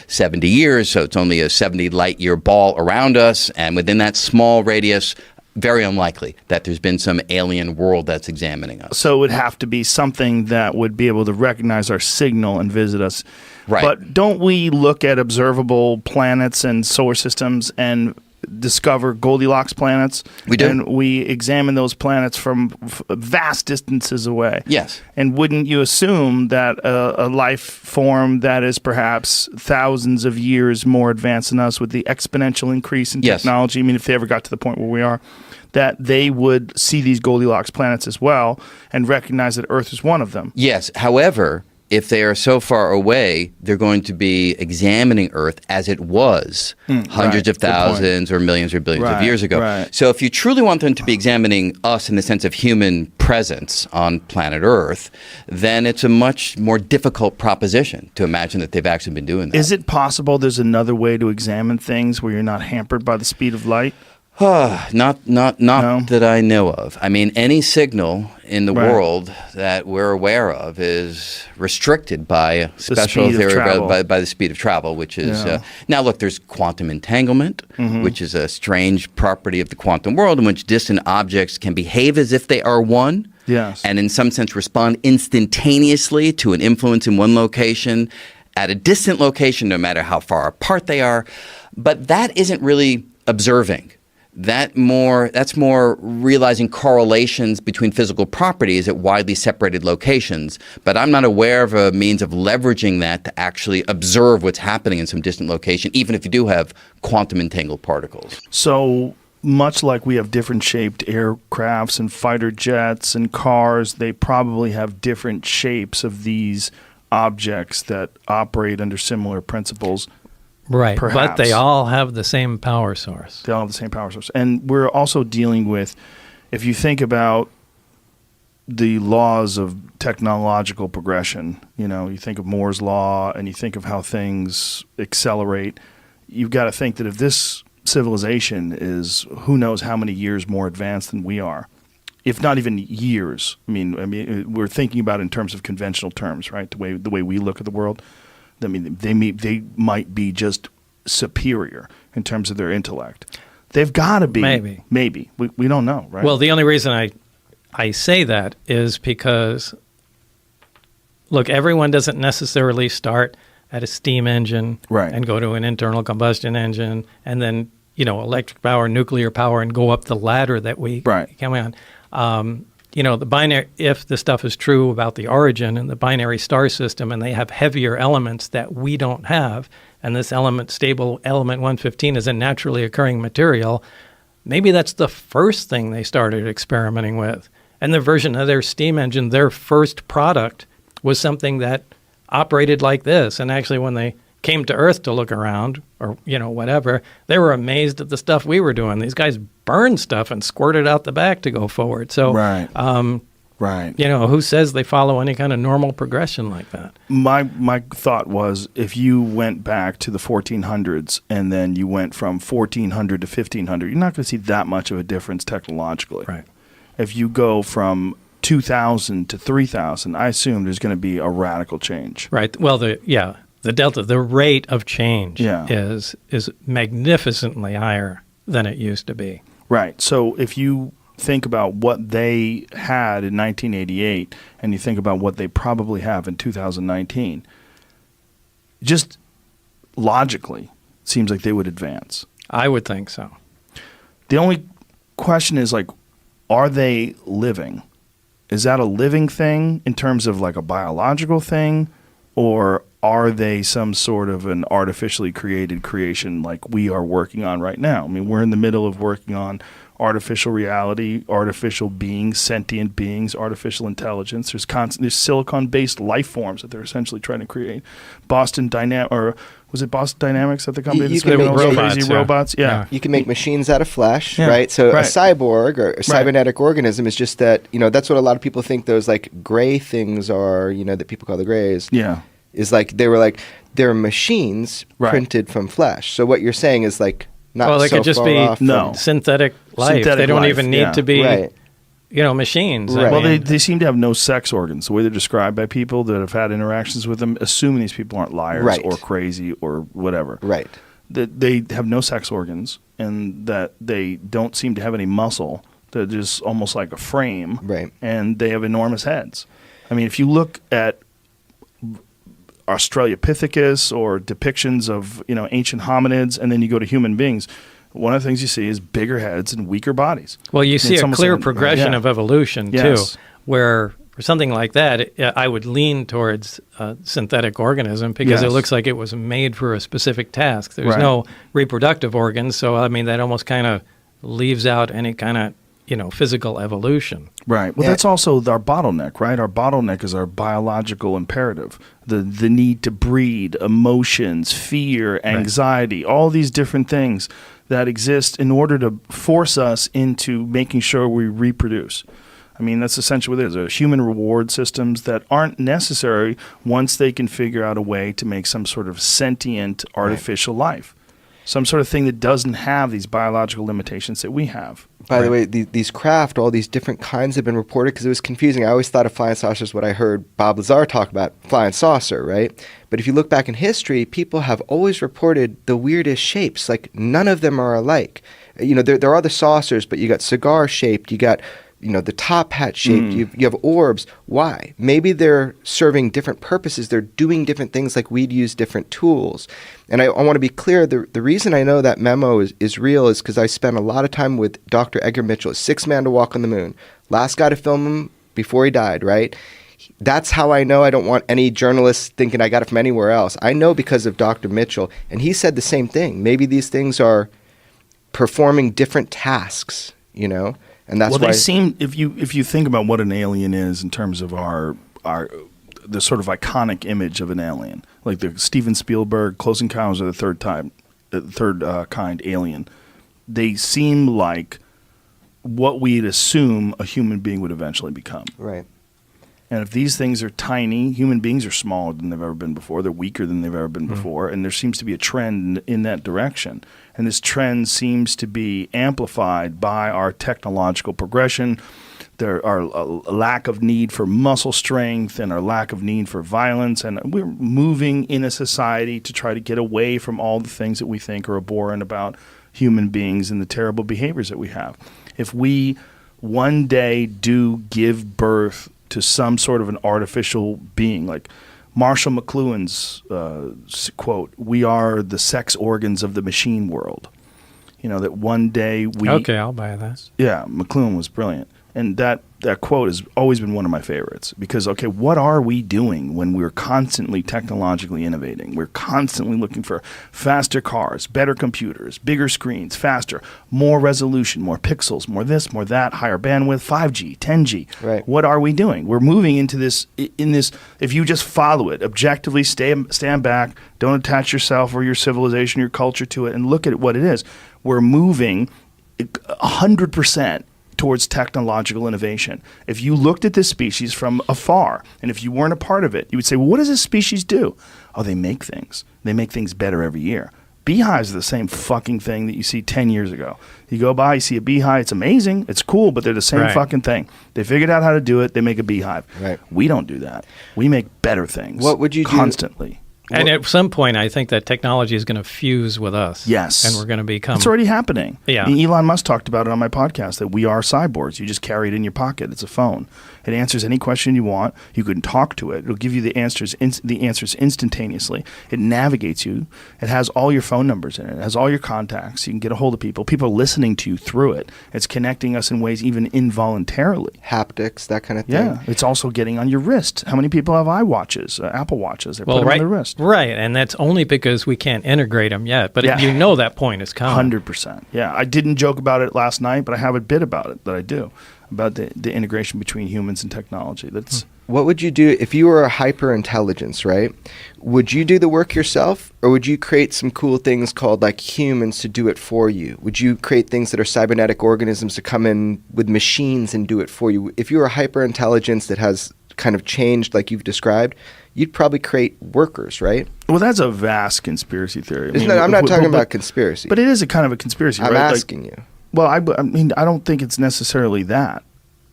70 years, so it's only a 70 light year ball around us, and within that small radius, very unlikely that there's been some alien world that's examining us.
So it would have to be something that would be able to recognize our signal and visit us.
Right.
But don't we look at observable planets and solar systems and discover Goldilocks planets?
We do.
And we examine those planets from vast distances away.
Yes.
And wouldn't you assume that a life form that is perhaps thousands of years more advanced than us with the exponential increase in technology, I mean, if they ever got to the point where we are, that they would see these Goldilocks planets as well and recognize that Earth is one of them?
Yes. However, if they are so far away, they're going to be examining Earth as it was hundreds of thousands or millions or billions of years ago.
Right.
So if you truly want them to be examining us in the sense of human presence on planet Earth, then it's a much more difficult proposition to imagine that they've actually been doing that.
Is it possible there's another way to examine things where you're not hampered by the speed of light?
Not that I know of. I mean, any signal in the world that we're aware of is restricted by a special theory by the speed of travel, which is now look. There's quantum entanglement, which is a strange property of the quantum world in which distant objects can behave as if they are one.
Yes.
And in some sense respond instantaneously to an influence in one location at a distant location, no matter how far apart they are. But that isn't really observing. That's more realizing correlations between physical properties at widely separated locations. But I'm not aware of a means of leveraging that to actually observe what's happening in some distant location, even if you do have quantum entangled particles.
So much like we have different shaped aircrafts and fighter jets and cars, they probably have different shapes of these objects that operate under similar principles.
Right,
Perhaps.
but they all have the same power source.
They all have the same power source. And we're also dealing with, if you think about the laws of technological progression, you think of Moore's law and you think of how things accelerate, you've got to think that if this civilization is who knows how many years more advanced than we are, if not even years. I mean, we're thinking about it in terms of conventional terms, right? The way we look at the world. I mean, they might be just superior in terms of their intellect. They've got to be. Maybe. We don't know, right?
Well, the only reason I say that is because, look, everyone doesn't necessarily start at a steam engine and go to an internal combustion engine and then, electric power, nuclear power, and go up the ladder that we come on. the binary, if the stuff is true about the origin and the binary star system, and they have heavier elements that we don't have, and this stable element 115 is a naturally occurring material, maybe that's the first thing they started experimenting with. And the version of their steam engine, their first product, was something that operated like this. And actually, when they came to Earth to look around, or whatever, they were amazed at the stuff we were doing. These guys burned stuff and squirted out the back to go forward. So,
right.
Who says they follow any kind of normal progression like that?
My thought was, if you went back to the 1400s and then you went from 1400 to 1500, you're not going to see that much of a difference technologically.
Right.
If you go from 2000 to 3000, I assume there's going to be a radical change.
Right. Well, the delta, the rate of change is magnificently higher than it used to be.
Right. So if you think about what they had in 1988 and you think about what they probably have in 2019, just logically, it seems like they would advance.
I would think so.
The only question is, like, are they living? Is that a living thing in terms of like a biological thing, or are they some sort of an artificially created creation like we are working on right now? I mean, we're in the middle of working on artificial reality, artificial beings, sentient beings, artificial intelligence. There's silicon-based life forms that they're essentially trying to create. Boston Dynamics at the company?
You can make
crazy robots. Yeah.
You can make machines out of flesh, right? So a cyborg or a cybernetic organism is just that, that's what a lot of people think those like gray things are, that people call the grays.
Yeah.
Is like, they're machines printed from flesh. So what you're saying is like,
they could just be synthetic life. They don't even need to be, machines.
Right. Well, they seem to have no sex organs. The way they're described by people that have had interactions with them, assuming these people aren't liars or crazy or whatever.
Right.
That they have no sex organs and that they don't seem to have any muscle. They're just almost like a frame.
Right.
And they have enormous heads. I mean, if you look at Australopithecus or depictions of ancient hominids, and then you go to human beings, one of the things you see is bigger heads and weaker bodies.
Well, you see a clear progression of evolution too, where for something like that, I would lean towards a synthetic organism because it looks like it was made for a specific task. There's no reproductive organs, so I mean that almost kind of leaves out any kind of physical evolution.
Right. Well, that's also our bottleneck, right? Our bottleneck is our biological imperative. The need to breed, emotions, fear, anxiety, all these different things that exist in order to force us into making sure we reproduce. I mean, that's essentially what it is. There are human reward systems that aren't necessary once they can figure out a way to make some sort of sentient artificial life. Some sort of thing that doesn't have these biological limitations that we have.
By the way, these craft, all these different kinds have been reported because it was confusing. I always thought of flying saucers what I heard Bob Lazar talk about, flying saucer, right? But if you look back in history, people have always reported the weirdest shapes. Like, none of them are alike. There are the saucers, but you got cigar-shaped, you got the top hat shaped, you have orbs. Why? Maybe they're serving different purposes. They're doing different things like we'd use different tools. And I want to be clear, the reason I know that memo is real is because I spent a lot of time with Dr. Edgar Mitchell, sixth man to walk on the moon. Last guy to film him before he died, right? That's how I know. I don't want any journalists thinking I got it from anywhere else. I know because of Dr. Mitchell. And he said the same thing. Maybe these things are performing different tasks, And that's why
they seem. If you think about what an alien is in terms of the sort of iconic image of an alien, like the Steven Spielberg Close Encounters of the Third Kind alien, they seem like what we'd assume a human being would eventually become.
Right.
And if these things are tiny, human beings are smaller than they've ever been before. They're weaker than they've ever been before. And there seems to be a trend in that direction. And this trend seems to be amplified by our technological progression. There are a lack of need for muscle strength and our lack of need for violence. And we're moving in a society to try to get away from all the things that we think are abhorrent about human beings and the terrible behaviors that we have. If we one day do give birth to some sort of an artificial being, like Marshall McLuhan's quote, "We are the sex organs of the machine world." That one day we...
Okay, I'll buy that.
Yeah, McLuhan was brilliant. And that quote has always been one of my favorites because, okay, what are we doing when we're constantly technologically innovating? We're constantly looking for faster cars, better computers, bigger screens, faster, more resolution, more pixels, more this, more that, higher bandwidth, 5G, 10G.
Right.
What are we doing? We're moving into this, if you just follow it, objectively stand back, don't attach yourself or your civilization, your culture to it, and look at what it is. We're moving 100% towards technological innovation. If you looked at this species from afar, and if you weren't a part of it, you would say, well, what does this species do? Oh, they make things. They make things better every year. Beehives are the same fucking thing that you see 10 years ago. You go by, you see a beehive, it's amazing, it's cool, but they're the same fucking thing. They figured out how to do it, they make a beehive.
Right.
We don't do that. We make better things.
What would you do?
Constantly.
And at some point, I think that technology is going to fuse with us.
Yes.
And we're going to become...
It's already happening.
Yeah.
I mean, Elon Musk talked about it on my podcast, that we are cyborgs. You just carry it in your pocket. It's a phone. It answers any question you want. You can talk to it. It'll give you the answers instantaneously. It navigates you. It has all your phone numbers in it. It has all your contacts. You can get a hold of people. People are listening to you through it. It's connecting us in ways even involuntarily.
Haptics, that kind of thing.
Yeah. It's also getting on your wrist. How many people have iWatches, Apple Watches? They put them on their wrist.
Right, and that's only because we can't integrate them yet. But you know that point is coming.
100%. Yeah. I didn't joke about it last night, but I have a bit about it that I do. About the integration between humans and technology. That's
What would you do if you were a hyper intelligence, right? Would you do the work yourself, or would you create some cool things called like humans to do it for you? Would you create things that are cybernetic organisms to come in with machines and do it for you? If you were a hyper intelligence that has kind of changed like you've described, you'd probably create workers, right?
Well, that's a vast conspiracy theory.
I'm not talking about conspiracy.
But it is a kind of a conspiracy,
I'm
right?
asking you.
Well, I mean, I don't think it's necessarily that.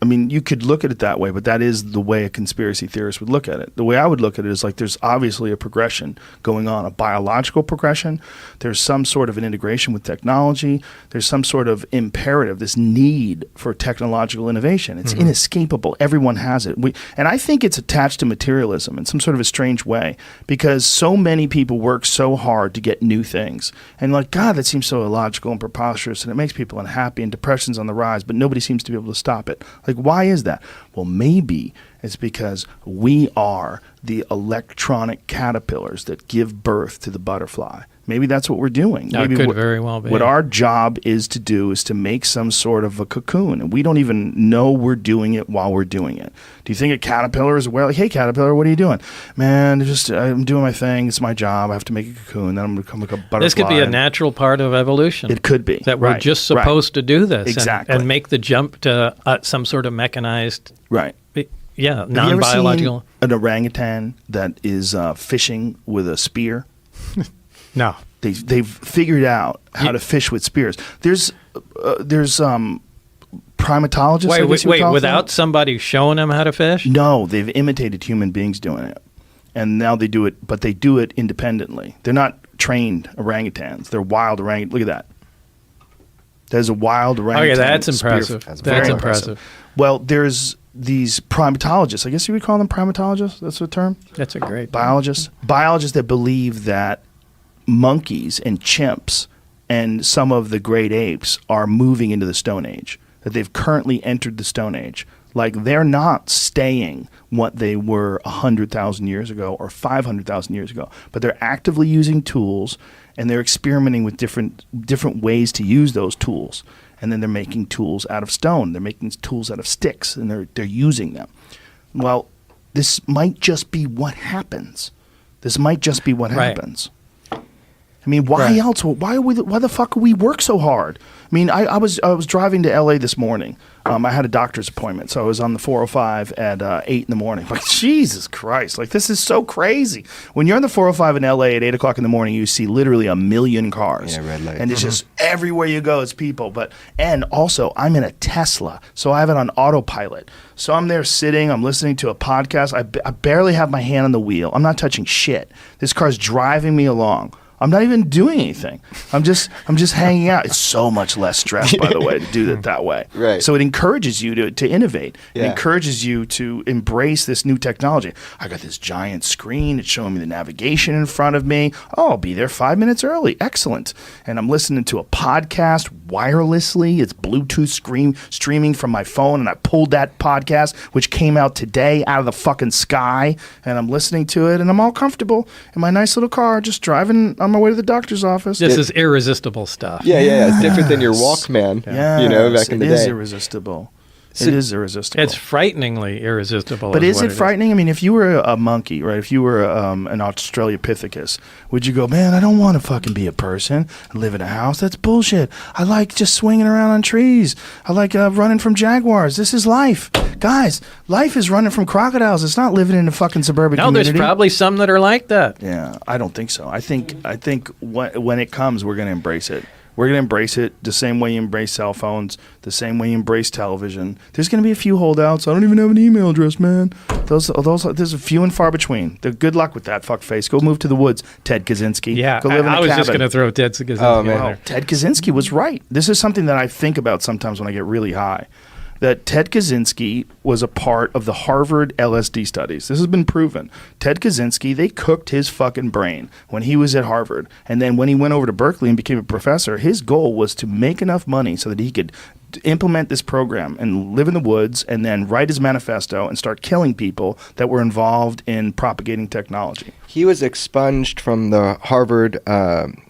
I mean, you could look at it that way, but that is the way a conspiracy theorist would look at it. The way I would look at it is like there's obviously a progression going on, a biological progression. There's some sort of an integration with technology. There's some sort of imperative, this need for technological innovation. It's inescapable. Everyone has it. And I think it's attached to materialism in some sort of a strange way because so many people work so hard to get new things. And like, God, that seems so illogical and preposterous, and it makes people unhappy, and depression's on the rise, but nobody seems to be able to stop it. Like, why is that? Well, maybe it's because we are the electronic caterpillars that give birth to the butterfly. Maybe that's what we're doing.
Maybe it could very well be.
What our job is to do is to make some sort of a cocoon, and we don't even know we're doing it while we're doing it. Do you think a caterpillar is aware? Like, hey, caterpillar, what are you doing? Man, I'm doing my thing. It's my job. I have to make a cocoon. Then I'm going to become like a butterfly.
This could be a natural part of evolution.
It could be.
That we're just supposed to do this.
Exactly.
And make the jump to some sort of mechanized...
Right.
Yeah,
have
non-biological...
You ever seen an orangutan that is fishing with a spear?
No.
They've figured out how to fish with spears. There's primatologists.
Wait, without somebody showing them how to fish?
No, they've imitated human beings doing it. And now they do it, but they do it independently. They're not trained orangutans. They're wild orangutans. Look at that. There's a wild orangutan.
Okay, that's impressive. That's impressive.
Well, there's these primatologists. I guess you would call them primatologists. That's the term?
That's a great
biologists. Biologists that believe that monkeys and chimps and some of the great apes are moving into the Stone Age, that they've currently entered the Stone Age. Like, they're not staying what they were 100,000 years ago or 500,000 years ago, but they're actively using tools, and they're experimenting with different ways to use those tools. And then they're making tools out of stone. They're making tools out of sticks, and they're using them. Well, this might just be what happens. This might just be what happens. I mean, why else? Why the fuck do we work so hard? I mean, I was driving to L.A. this morning. I had a doctor's appointment, so I was on the 405 at 8 in the morning. Like, Jesus Christ. Like, this is so crazy. When you're on the 405 in L.A. at 8 o'clock in the morning, you see literally 1 million cars.
Yeah, red light.
And it's just everywhere you go, it's people. And also, I'm in a Tesla, so I have it on autopilot. So I'm there sitting, I'm listening to a podcast. I barely have my hand on the wheel. I'm not touching shit. This car's driving me along. I'm not even doing anything. I'm just hanging out. It's so much less stress, by the way, to do it that way.
Right.
So it encourages you to innovate. It
Yeah.
encourages you to embrace this new technology. I got this giant screen. It's showing me the navigation in front of me. Oh, I'll be there 5 minutes early. Excellent. And I'm listening to a podcast wirelessly. It's Bluetooth streaming from my phone, and I pulled that podcast, which came out today out of the fucking sky, and I'm listening to it, and I'm all comfortable in my nice little car, just driving on my way to the doctor's office.
This is irresistible stuff.
Yeah. It's different than your Walkman.
Yes,
You know, back in the
it is
day.
irresistible. It is irresistible.
It's frighteningly irresistible.
But is
what
it frightening? I mean, if you were a monkey, right? If you were an Australopithecus, would you go, man, I don't want to fucking be a person and live in a house? That's bullshit. I like just swinging around on trees. I like running from jaguars. This is life. Guys, life is running from crocodiles. It's not living in a fucking suburban community.
There's probably some that are like that.
Yeah, I don't think so. I think when it comes, we're going to embrace it. We're going to embrace it the same way you embrace cell phones, the same way you embrace television. There's going to be a few holdouts. I don't even have an email address, man. Those there's a few and far between. Good luck with that, fuckface. Go move to the woods, Ted Kaczynski.
Yeah,
Go live in a
I was just
cabin.
going to throw Ted Kaczynski in
Well,
there.
Ted Kaczynski was right. This is something that I think about sometimes when I get really high. That Ted Kaczynski was a part of the Harvard LSD studies. This has been proven. Ted Kaczynski, they cooked his fucking brain when he was at Harvard. And then when he went over to Berkeley and became a professor, his goal was to make enough money so that he could implement this program and live in the woods and then write his manifesto and start killing people that were involved in propagating technology.
He was expunged from the Harvard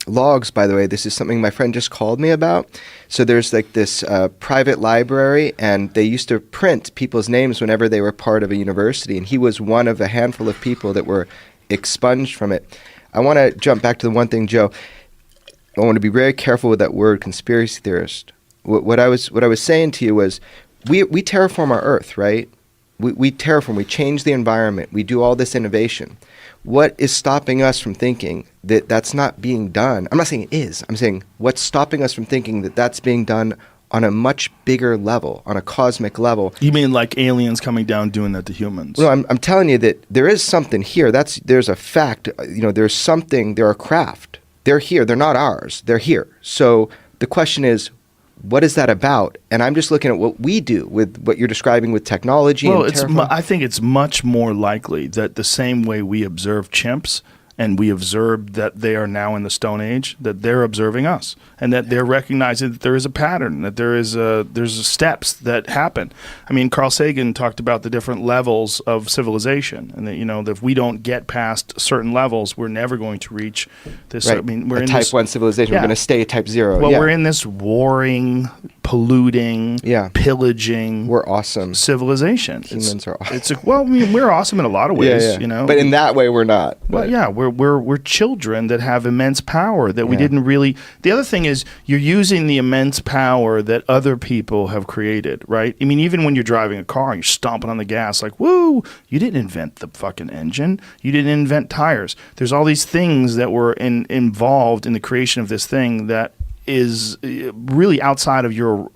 logs, by the way. This is something my friend just called me about. So there's like this private library, and they used to print people's names whenever they were part of a university, and he was one of a handful of people that were expunged from it. I want to jump back to the one thing, Joe. I want to be very careful with that word conspiracy theorist. What I was saying to you was we terraform our Earth, right? We terraform, we change the environment, we do all this innovation. What is stopping us from thinking that that's not being done? I'm not saying it is. I'm saying what's stopping us from thinking that that's being done on a much bigger level, on a cosmic level.
You mean like aliens coming down doing that to humans?
No, I'm telling you that there is something here. There's a fact. There's something. They're a craft. They're here. They're not ours. They're here. So the question is, what is that about? And I'm just looking at what we do with what you're describing with technology.
Well,
and
I think it's much more likely that the same way we observe chimps and we observe that they are now in the Stone Age, that they're observing us, and that they're recognizing that there is a pattern, that there's steps that happen. I mean, Carl Sagan talked about the different levels of civilization, and that that if we don't get past certain levels, we're never going to reach this.
Right.
I mean, we're
a
in
type
this,
1 civilization.
Yeah.
We're going to stay type 0.
Well,
yeah.
we're in this warring, polluting, pillaging,
we're awesome
civilization.
Humans are awesome.
We're awesome in a lot of ways,
But in that way, we're not.
Well, yeah, we're children that have immense power that we didn't really. The other thing is you're using the immense power that other people have created, right? I mean, even when you're driving a car, you're stomping on the gas like, woo! You didn't invent the fucking engine. You didn't invent tires. There's all these things that were involved in the creation of this thing that is really outside of your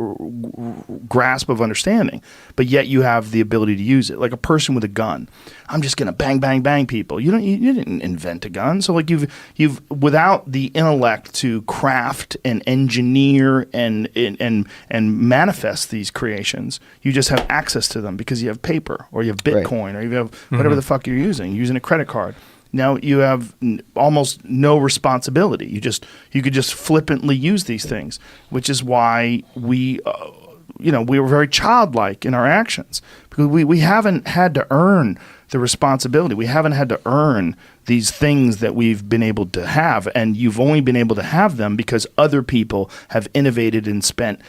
grasp of understanding, but yet you have the ability to use it. Like a person with a gun, I'm just gonna bang, bang, bang people. You didn't invent a gun, so like you've without the intellect to craft and engineer and manifest these creations, you just have access to them because you have paper or you have Bitcoin or you have whatever the fuck you're using a credit card. Now you have almost no responsibility. You could just flippantly use these things, which is why we were very childlike in our actions because we haven't had to earn the responsibility. We haven't had to earn these things that we've been able to have, and you've only been able to have them because other people have innovated and spent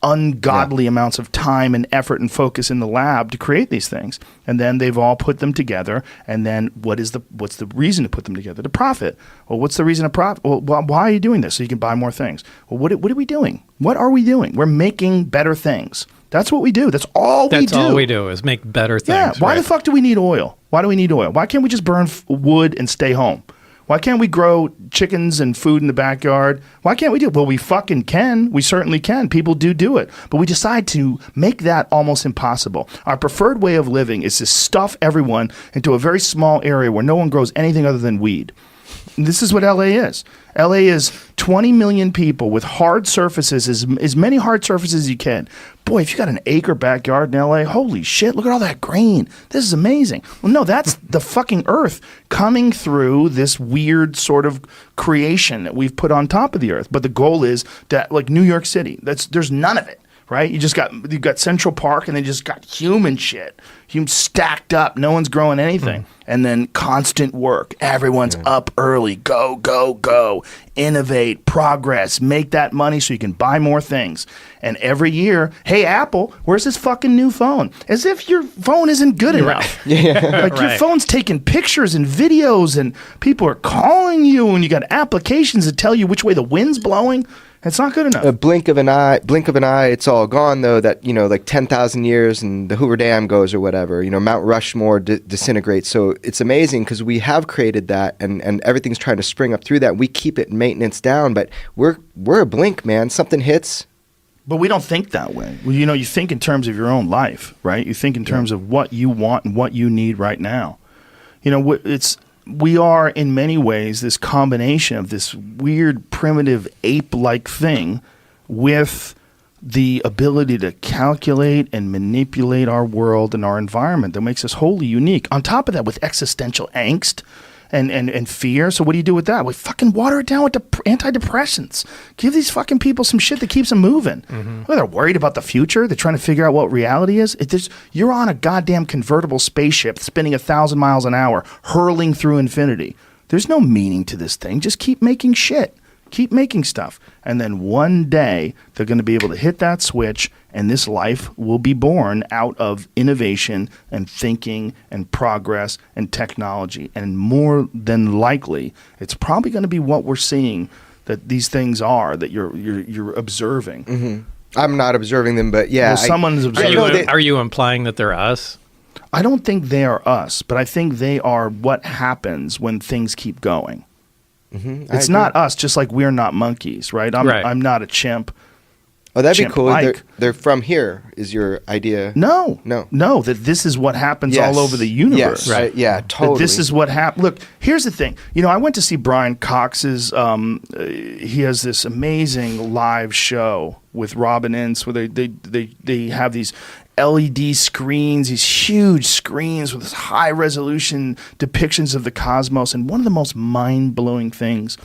ungodly amounts of time and effort and focus in the lab to create these things, and then they've all put them together. And then what's the reason to put them together? To profit. Well, what's the reason to profit? Well, why are you doing this? So you can buy more things. Well, what are we doing? What are we doing? We're making better things. That's what we do. That's all we do.
That's all we do is make better things.
Yeah. Why the fuck do we need oil? Why do we need oil? Why can't we just burn wood and stay home? Why can't we grow chickens and food in the backyard? Why can't we do it? Well, we fucking can. We certainly can. People do it. But we decide to make that almost impossible. Our preferred way of living is to stuff everyone into a very small area where no one grows anything other than weed. This is what LA is. LA is 20 million people with hard surfaces, as many hard surfaces as you can. Boy, if you got an acre backyard in LA, holy shit, look at all that green. This is amazing. Well, no, that's the fucking earth coming through this weird sort of creation that we've put on top of the earth. But the goal is that, like New York City, there's none of it. Right? You've got Central Park, and they just got human shit. Stacked up. No one's growing anything. And then constant work. Everyone's up early. Go, go, go. Innovate, progress, make that money so you can buy more things. And every year, hey, Apple, where's this fucking new phone? As if your phone isn't good enough. Like your phone's taking pictures and videos, and people are calling you, and you got applications that tell you which way the wind's blowing. It's not good enough.
A blink of an eye, it's all gone, though, that, like 10,000 years and the Hoover Dam goes or whatever. Mount Rushmore disintegrates. So it's amazing because we have created that, and everything's trying to spring up through that. We keep it maintenance down, but we're a blink, man. Something hits.
But we don't think that way. Well, you think in terms of your own life, right? You think in terms of what you want and what you need right now. We are, in many ways, this combination of this weird, primitive, ape-like thing with the ability to calculate and manipulate our world and our environment that makes us wholly unique. On top of that, with existential angst and fear. So what do you do with that? We fucking water it down with antidepressants. Give these fucking people some shit that keeps them moving. Well, they're worried about the future. They're trying to figure out what reality is. You're on a goddamn convertible spaceship spinning 1,000 miles an hour, hurling through infinity. There's no meaning to this thing. Just keep making shit. Keep making stuff. And then one day they're going to be able to hit that switch, and this life will be born out of innovation and thinking and progress and technology. And more than likely, it's probably going to be what we're seeing that these things are that you're observing.
I'm not observing them, but yeah.
Well, someone's observing.
Are you implying that they're us?
I don't think they are us, but I think they are what happens when things keep going. It's not us, just like we're not monkeys, right? I'm not a chimp.
Oh, that'd be cool. They're from here, is your idea?
No. That this is what happens all over the universe.
Yes, right. Yeah, totally.
That this is what happens. Look, here's the thing. I went to see Brian Cox's. He has this amazing live show with Robin Ince where they have these LED screens, these huge screens with high resolution depictions of the cosmos. And one of the most mind-blowing things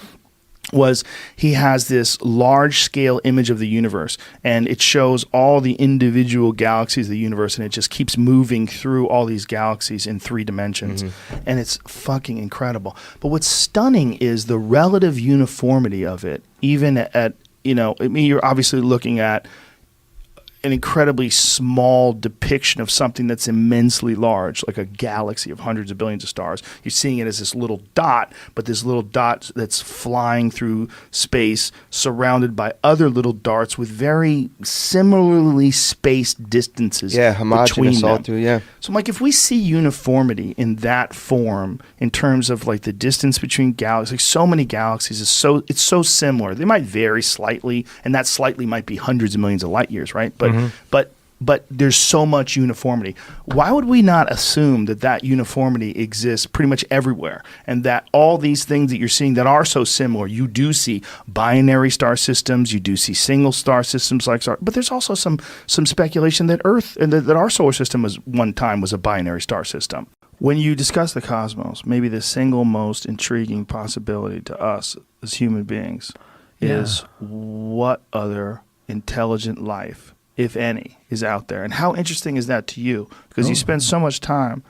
was he has this large-scale image of the universe, and it shows all the individual galaxies of the universe, and it just keeps moving through all these galaxies in 3 dimensions. And it's fucking incredible. But what's stunning is the relative uniformity of it, even at, you're obviously looking at an incredibly small depiction of something that's immensely large, like a galaxy of hundreds of billions of stars. You're seeing it as this little dot, but this little dot that's flying through space, surrounded by other little darts with very similarly spaced distances
homogeneous all through,
So I'm like, if we see uniformity in that form, in terms of like the distance between galaxies, like so many galaxies, it's so similar. They might vary slightly, and that slightly might be hundreds of millions of light years, right? But there's so much uniformity. Why would we not assume that uniformity exists pretty much everywhere, and that all these things that you're seeing that are so similar, you do see binary star systems, you do see single star systems like star, but there's also some speculation that Earth and that our solar system one time was a binary star system. When you discuss the cosmos, maybe the single most intriguing possibility to us as human beings is what other intelligent life, if any, is out there. And how interesting is that to you? Because you spend so much time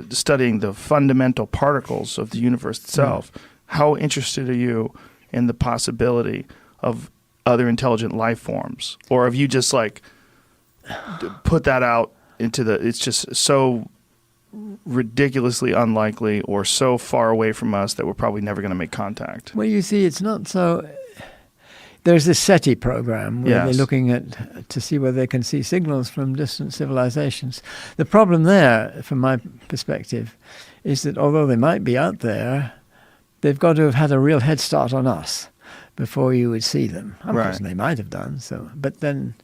studying the fundamental particles of the universe itself. How interested are you in the possibility of other intelligent life forms? Or have you just like put that out into it's just so ridiculously unlikely or so far away from us that we're probably never going to make contact?
Well, you see, it's not so... There's this SETI program where they're looking to see whether they can see signals from distant civilizations. The problem there, from my perspective, is that although they might be out there, they've got to have had a real head start on us before you would see them. Of course, they might have done so, but then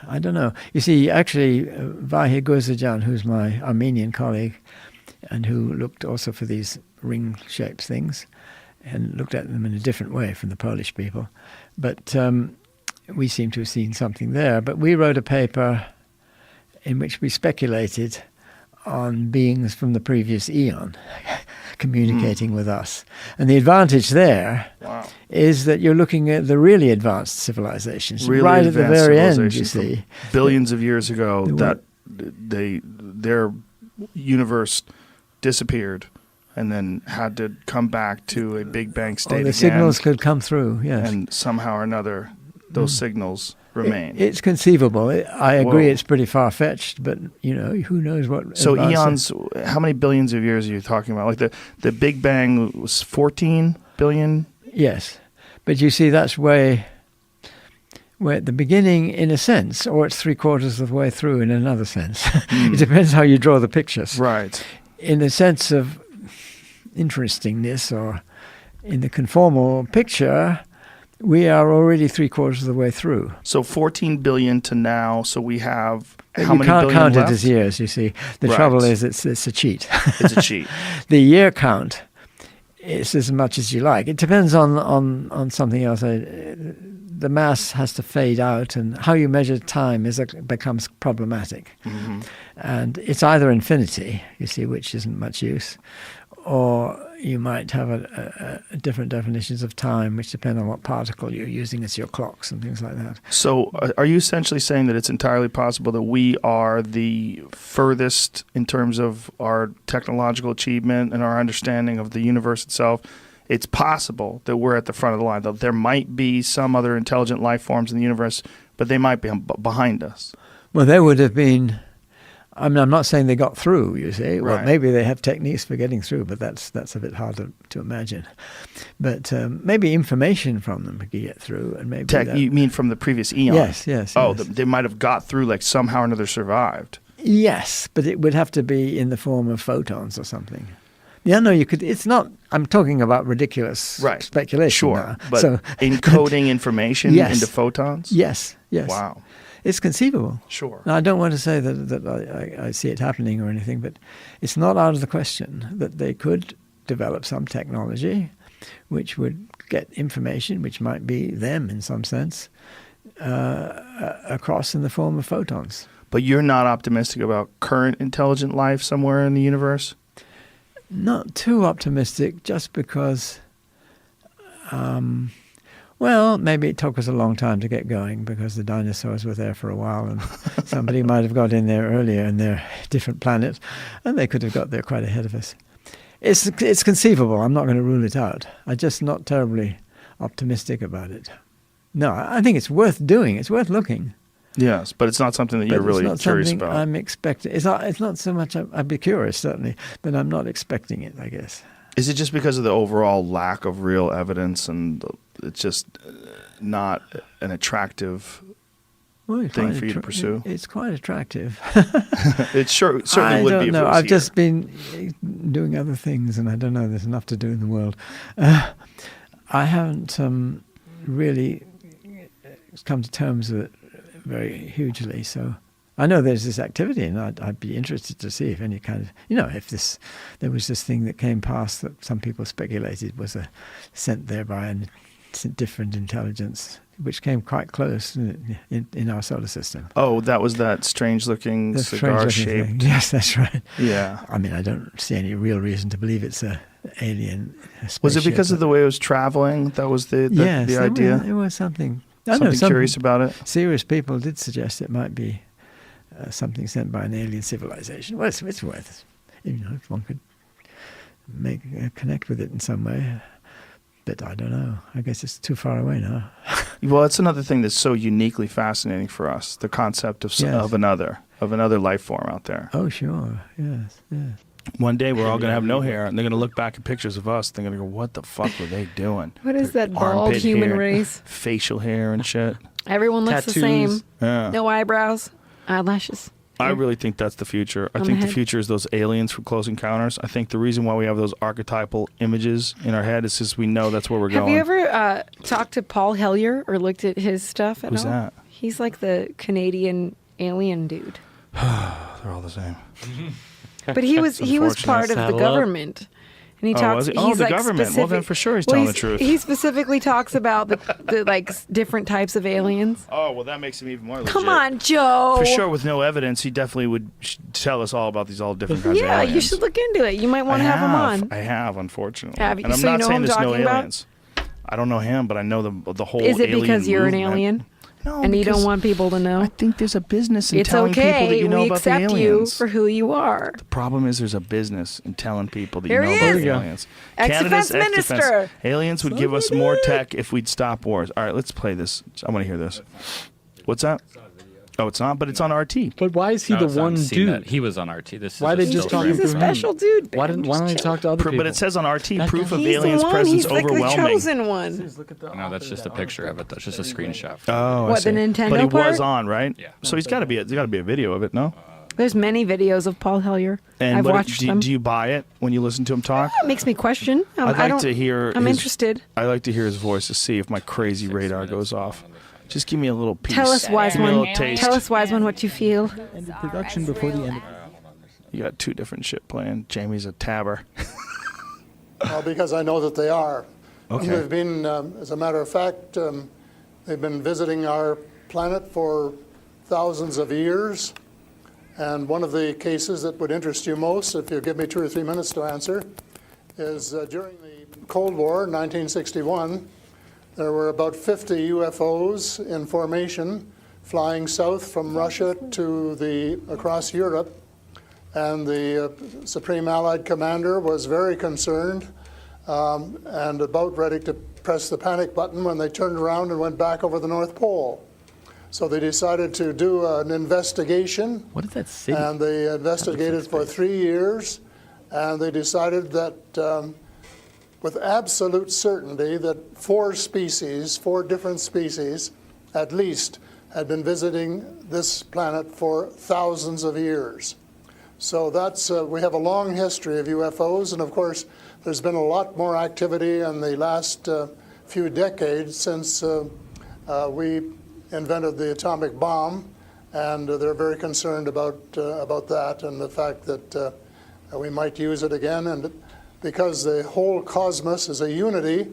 I don't know. You see, actually, Vahir Gurzajan, who's my Armenian colleague, and who looked also for these ring-shaped things and looked at them in a different way from the Polish people. But we seem to have seen something there. But we wrote a paper in which we speculated on beings from the previous eon communicating with us. And the advantage there is that you're looking at the really advanced civilizations,
really
right at the very end, you see.
Billions of years ago, that their universe disappeared and then had to come back to a Big Bang state again.
The signals could come through, yes.
And somehow or another, those signals remain.
It's conceivable. I agree it's pretty far-fetched, but, who knows what...
So eons, how many billions of years are you talking about? Like the Big Bang was 14 billion?
Yes. But you see, that's way at the beginning, in a sense, or it's 3/4 of the way through in another sense. It depends how you draw the pictures.
Right.
In the sense of interestingness, or in the conformal picture, we are already 3/4 of the way through.
So 14 billion to now, so we have how
you
many
can't
billion
count
left?
it as years, you see. The trouble is it's a cheat.
It's a cheat.
The year count is as much as you like. It depends on something else. The mass has to fade out, and how you measure time becomes problematic.
Mm-hmm.
And it's either infinity, you see, which isn't much use, or you might have a different definitions of time, which depend on what particle you're using as your clocks and things like that.
So are you essentially saying that it's entirely possible that we are the furthest in terms of our technological achievement and our understanding of the universe itself? It's possible that we're at the front of the line, that there might be some other intelligent life forms in the universe, but they might be behind us.
Well, they would have been... I mean, I'm not saying they got through, you see. Well, maybe they have techniques for getting through, but that's a bit hard to imagine. But maybe information from them could get through, and maybe
you mean from the previous eon?
Yes.
Oh, they might have got through, like somehow or another survived.
Yes, but it would have to be in the form of photons or something. Yeah, no, you could. It's not. I'm talking about ridiculous speculation.
Sure,
now.
but
so,
encoding information into photons.
Yes.
Wow.
It's conceivable.
Sure.
Now, I don't want to say that I see it happening or anything, but it's not out of the question that they could develop some technology which would get information, which might be them in some sense, across in the form of photons.
But you're not optimistic about current intelligent life somewhere in the universe?
Not too optimistic, just because... well, maybe it took us a long time to get going because the dinosaurs were there for a while, and somebody might have got in there earlier in their different planet, and they could have got there quite ahead of us. It's conceivable. I'm not going to rule it out. I'm just not terribly optimistic about it. No, I think it's worth doing. It's worth looking.
Yes, but it's not something that you're really curious about.
I'm expecting. It's not so much. I'd be curious certainly, but I'm not expecting it, I guess.
Is it just because of the overall lack of real evidence, and it's just not an attractive thing for you to pursue?
It's quite attractive.
It certainly would be.
I don't know. I've just been doing other things, and I don't know. There's enough to do in the world. I haven't really come to terms with it very hugely. So I know there's this activity, and I'd be interested to see if any kind of, if there was this thing that came past that some people speculated was sent there by a different intelligence, which came quite close in our solar system.
Oh, that was that strange-looking cigar-shaped.
Yes, that's right.
Yeah.
I mean, I don't see any real reason to believe it's an alien spaceship.
Was it because of the way it was traveling? That was the idea?
It was something.
Something curious about it?
Serious people did suggest it might be something sent by an alien civilization. Well, it's worth, if one could connect with it in some way. But I don't know. I guess it's too far away now.
Well, it's another thing that's so uniquely fascinating for us, the concept of another life form out there.
Oh, sure. Yes.
One day we're all going to have no hair, and they're going to look back at pictures of us. They're going to go, what the fuck were they doing?
What is that bald human
hair,
race?
Facial hair and shit.
Everyone looks
Tattoos.
the same.
Yeah.
No eyebrows, eyelashes.
I really think that's the future. I think the future is those aliens from Close Encounters. I think the reason why we have those archetypal images in our head is because we know that's where we're going.
Have you ever talked to Paul Hellyer or looked at his stuff at
Who's
all?
that?
He's like the Canadian alien dude.
They're all the same.
But he was part of the government. And he talks.
Oh, the government. Well, then for sure he's telling the truth.
He specifically talks about the like different types of aliens.
Oh, well, that makes him even more legit.
Come on, Joe.
For sure, with no evidence, he definitely would tell us all about these all different kinds of aliens.
Yeah, you should look into it. You might want to have him on.
I have, unfortunately.
Have you?
And I'm
So
not
you know
saying
who I'm
there's no
talking about?
aliens. I don't know him, but I know the whole.
Is it
alien
because you're an
movement.
alien?
No,
and you
because
don't want people to know?
I think there's a business in
It's
telling people that
okay.
you know
We
about the
accept you
aliens.
for who you are.
The problem is there's a business in telling people that
Here
you know
he
about
is.
the aliens.
Ex-defense
Canada's
minister.
Aliens would give us more tech if we'd stop wars. All right, let's play this. I want to hear this. What's that? Oh, it's not, but it's on RT.
But why is he the one dude?
He was on RT. This
why
is
they just talking
He's a
through
special
him?
dude.
Why don't they talk to other people?
But it says on RT, proof of
He's
aliens'
the one.
presence
He's like
overwhelming.
the chosen one.
No, that's just a picture of it. That's just a screenshot.
Oh, I
What, the
see.
Nintendo
But he
part?
was on, right?
Yeah.
So there's got to be a video of it, no?
There's many videos of Paul Hellyer.
And
I've
what-
watched
do,
them.
do you buy it when you listen to him talk?
It makes me question.
I'd
I
like
don't-
to hear.
I'm
his-
interested.
I like to hear his voice to see if my crazy radar goes off. Just give me a little piece.
Tell us, wise
Give me a
one.
little taste.
Tell us, wise one, what you feel.
End of production before the end.
You got two different shit playing. Jamie's a tabber.
Because I know that they are.
Okay.
They've been, as a matter of fact, they've been visiting our planet for thousands of years. And one of the cases that would interest you most, if you give me 2 or 3 minutes to answer, is during the Cold War, 1961, there were about 50 UFOs in formation flying south from Russia to across Europe. And the Supreme Allied Commander was very concerned and about ready to press the panic button when they turned around and went back over the North Pole. So they decided to do an investigation.
What is that city?
And they investigated for 3 years, and they decided that with absolute certainty that 4 different species at least, had been visiting this planet for thousands of years. So that's, we have a long history of UFOs, and of course, there's been a lot more activity in the last few decades since we invented the atomic bomb, and they're very concerned about that and the fact that we might use it again. And because the whole cosmos is a unity,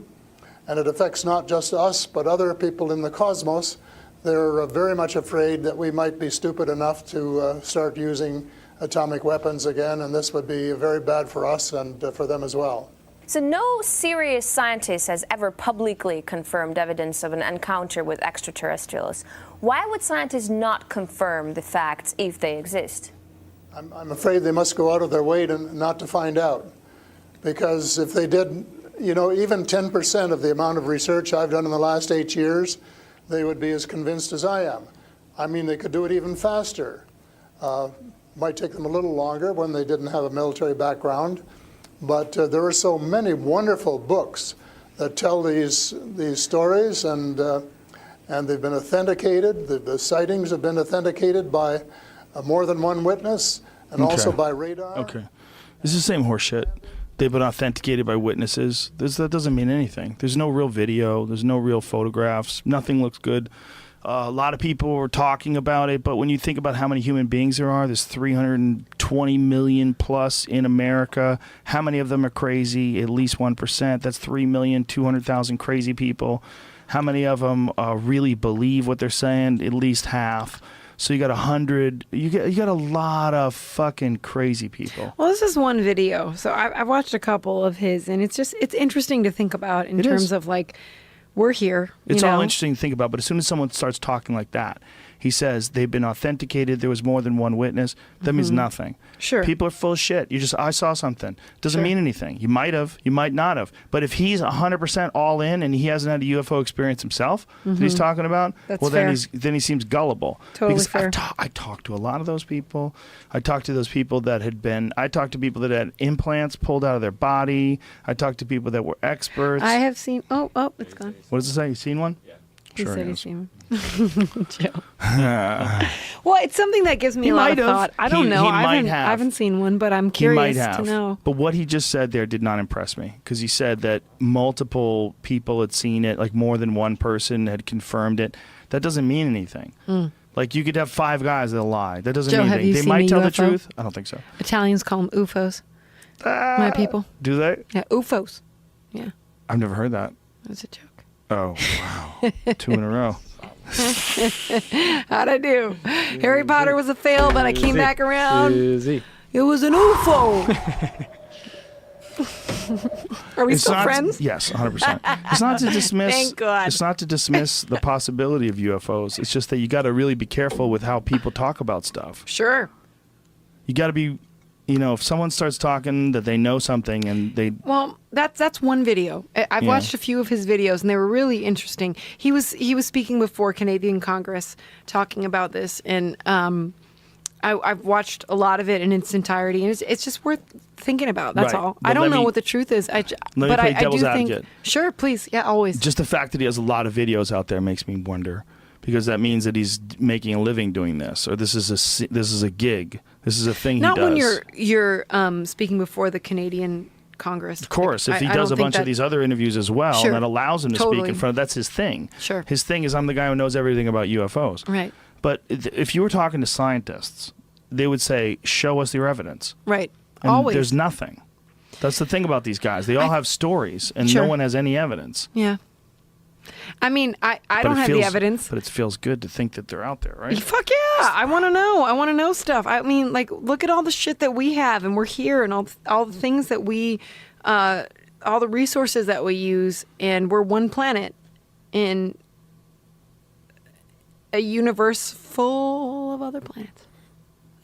and it affects not just us, but other people in the cosmos, they're very much afraid that we might be stupid enough to start using atomic weapons again, and this would be very bad for us and for them as well.
So no serious scientist has ever publicly confirmed evidence of an encounter with extraterrestrials. Why would scientists not confirm the facts if they exist?
I'm afraid they must go out of their way not to find out. Because if they did, even 10% of the amount of research I've done in the last 8 years, they would be as convinced as I am. I mean, they could do it even faster. Might take them a little longer when they didn't have a military background. But there are so many wonderful books that tell these stories, and they've been authenticated. The sightings have been authenticated by more than one witness, and also by radar.
Okay. This is the same horseshit. They've been authenticated by witnesses. That doesn't mean anything. There's no real video. There's no real photographs. Nothing looks good. A lot of people were talking about it, but when you think about how many human beings there are, there's 320 million plus in America. How many of them are crazy? At least 1%. That's 3,200,000 crazy people. How many of them really believe what they're saying? At least half. So you got 100. You got a lot of fucking crazy people.
Well, this is one video. So I've watched a couple of his, and it's interesting to think about in terms of like, we're here.
It's all interesting to think about, but as soon as someone starts talking like that, he says they've been authenticated, there was more than one witness, that means nothing.
Sure.
People are full of shit. I saw something. Doesn't mean anything. You might have, you might not have. But if he's 100% all in and he hasn't had a UFO experience himself that he's talking about,
That's
well,
fair.
then he seems gullible.
Totally
because
fair.
I talked to a lot of those people. I talked to people that had implants pulled out of their body. I talked to people that were experts.
I have seen. Oh, it's gone.
What does it say? You seen one?
Yeah.
Sure
He said
he
he's
has.
seen one. Joe. Well, it's something that gives me a lot of thought. I don't know. I haven't seen one, but I'm curious to know.
But what he just said there did not impress me, because he said that multiple people had seen it, like more than one person had confirmed it. That doesn't mean anything. Like you could have 5 guys that'll lie. That doesn't
Joe,
mean
have
anything.
you
They
seen
might
a
tell the
UFO?
truth. I don't think so.
Italians call them UFOs. My people.
Do they?
Yeah, UFOs. Yeah,
I've never heard that.
that's a joke.
Oh, wow. 2 in a row.
How'd I do? Harry Potter was a fail, but I came back around.
Easy.
It was an UFO. Are we still friends?
Yes, 100%. It's not to dismiss.
Thank God.
It's not to dismiss the possibility of UFOs. It's just that you got to really be careful with how people talk about stuff.
Sure.
You got to be, if someone starts talking that they know something and they.
Well, that's one video. I've watched a few of his videos, and they were really interesting. He was speaking before Canadian Congress, talking about this, and I've watched a lot of it in its entirety, and it's just worth thinking about. That's all.
But
I don't know what the truth is.
Let me play devil's advocate.
Sure, please. Yeah, always.
Just the fact that he has a lot of videos out there makes me wonder, because that means that he's making a living doing this, or this is a gig. This is a thing he does.
Not when you're speaking before the Canadian Congress.
Of course, if he does a bunch of these other interviews as well,
Sure.
that allows him to speak in front of, that's his thing.
Sure.
His thing is, I'm the guy who knows everything about UFOs.
Right.
But if you were talking to scientists, they would say, show us your evidence.
Right.
And
Always.
there's nothing. That's the thing about these guys. They all have stories, and
Sure.
no one has any evidence.
Yeah. I mean, I don't have the evidence.
But it feels good to think that they're out there, right?
Fuck yeah. I want to know. I want to know stuff. I mean, like, look at all the shit that we have, and we're here, and all the things that we, all the resources that we use, and we're one planet in a universe full of other planets.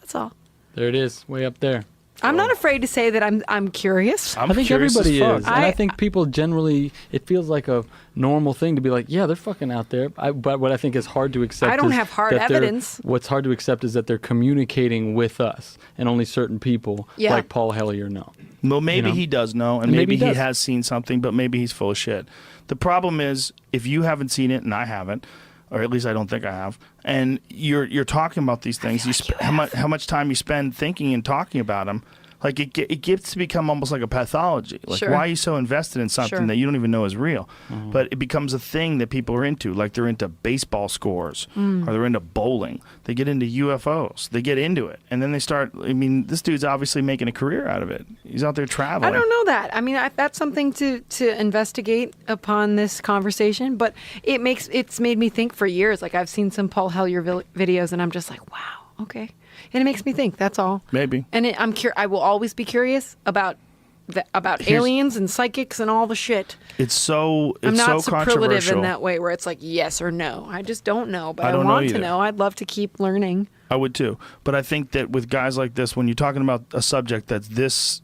That's all.
There it is, way up there.
I'm not afraid to say that I'm curious.
I think everybody is. And I think people generally, it feels like a normal thing to be like, yeah, they're fucking out there. But what I think is hard to accept
I don't
is
have hard
that
evidence.
What's hard to accept is that they're communicating with us, and only certain people, like Paul Hellyer, know.
Well, maybe he does know, and maybe he
does.
has seen something, but maybe he's full of shit. The problem is, if you haven't seen it, and I haven't, or at least I don't think I have, and you're talking about these things, how much time you spend thinking and talking about them, like it gets to become almost like a pathology. Like, why are you so invested in something that you don't even know is real? Mm-hmm. But it becomes a thing that people are into. Like they're into baseball scores, or they're into bowling. They get into UFOs. They get into it, and then they start. I mean, this dude's obviously making a career out of it. He's out there traveling.
I don't know that. I mean, that's something to investigate upon this conversation. But it's made me think for years. Like I've seen some Paul Hellyer videos, and I'm just like, wow, okay. And it makes me think. That's all.
Maybe.
And I will always be curious about aliens and psychics and all the shit.
I'm not
superlative in that way where it's like yes or no. I just don't know, but I want to know. I'd love to keep learning.
I would too. But I think that with guys like this, when you're talking about a subject that's this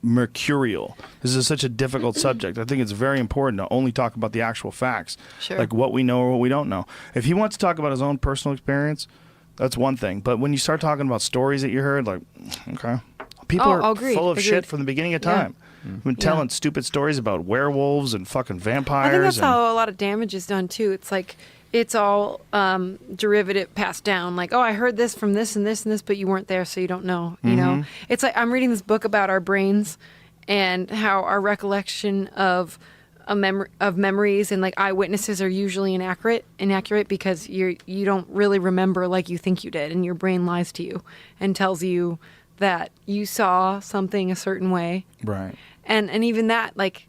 mercurial, this is such a difficult subject. I think it's very important to only talk about the actual facts, like what we know or what we don't know. If he wants to talk about his own personal experience, that's one thing. But when you start talking about stories that you heard, like, okay. People are full of shit from the beginning of time. We've been telling stupid stories about werewolves and fucking vampires.
I think that's how a lot of damage is done, too. It's like it's all derivative passed down. Like, oh, I heard this from this and this and this, but you weren't there, so you don't know. You know, it's like I'm reading this book about our brains and how our recollection of memories and like eyewitnesses are usually inaccurate because you don't really remember like you think you did, and your brain lies to you and tells you that you saw something a certain way.
Right.
And even that, like,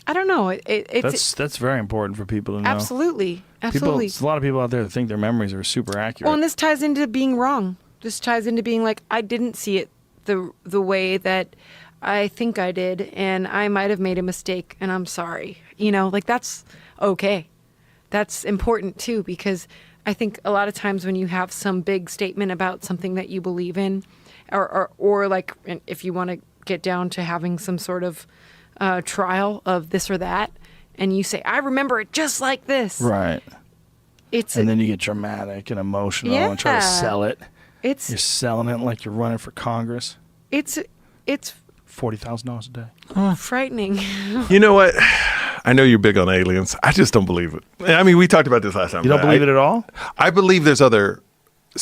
I don't know.
That's very important for people to know.
Absolutely.
There's a lot of people out there that think their memories are super accurate.
Well, and this ties into being wrong. This ties into being like, I didn't see it the way that I think I did, and I might have made a mistake, and I'm sorry. You know, like that's okay. That's important too, because I think a lot of times when you have some big statement about something that you believe in, or like if you want to get down to having some sort of trial of this or that, and you say, I remember it just like this.
Right. And then you get dramatic and emotional and try to sell it. You're selling it like you're running for Congress.
It's
$40,000 a day.
Frightening.
You know what? I know you're big on aliens. I just don't believe it. I mean, we talked about this last time.
You don't believe it at all?
I believe there's other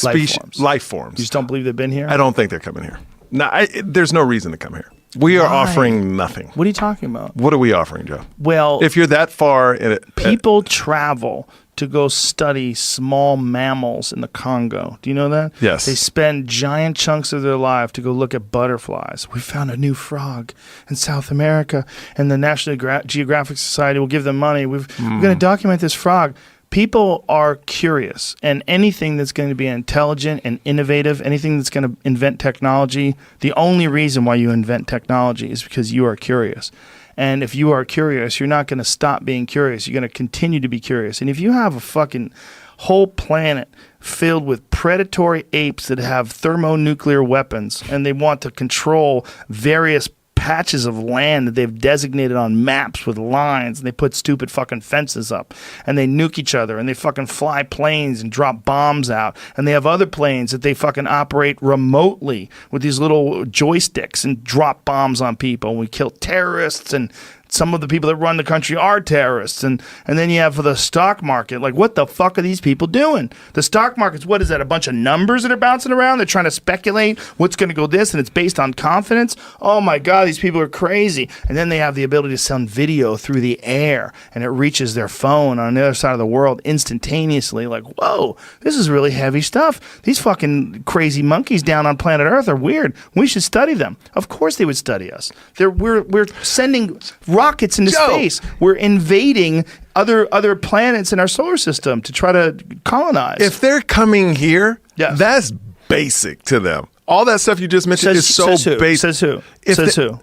life forms.
You just don't believe they've been here?
I don't think they're coming here. No, there's no reason to come here. We are
Why?
offering nothing.
What are you talking about?
What are we offering, Joe?
Well,
if you're that far in it,
people travel to go study small mammals in the Congo. Do you know that?
Yes.
They spend giant chunks of their life to go look at butterflies. We found a new frog in South America, and the National Geographic Society will give them money. We're going to document this frog. People are curious, and anything that's going to be intelligent and innovative, anything that's going to invent technology, the only reason why you invent technology is because you are curious. And if you are curious, you're not going to stop being curious. You're going to continue to be curious. And if you have a fucking whole planet filled with predatory apes that have thermonuclear weapons and they want to control various patches of land that they've designated on maps with lines, and they put stupid fucking fences up, and they nuke each other, and they fucking fly planes and drop bombs out, and they have other planes that they fucking operate remotely with these little joysticks and drop bombs on people, and we kill terrorists, and some of the people that run the country are terrorists. And then you have for the stock market, like, what the fuck are these people doing? The stock market's, what is that, a bunch of numbers that are bouncing around? They're trying to speculate what's going to go this, and it's based on confidence. Oh my God, these people are crazy. And then they have the ability to send video through the air, and it reaches their phone on the other side of the world instantaneously. Like, whoa, this is really heavy stuff. These fucking crazy monkeys down on planet Earth are weird. We should study them. Of course they would study us. We're sending rockets into space. We're invading other planets in our solar system to try to colonize.
If they're coming here, that's basic to them. All that stuff you just mentioned is so basic.
Says who? Says who?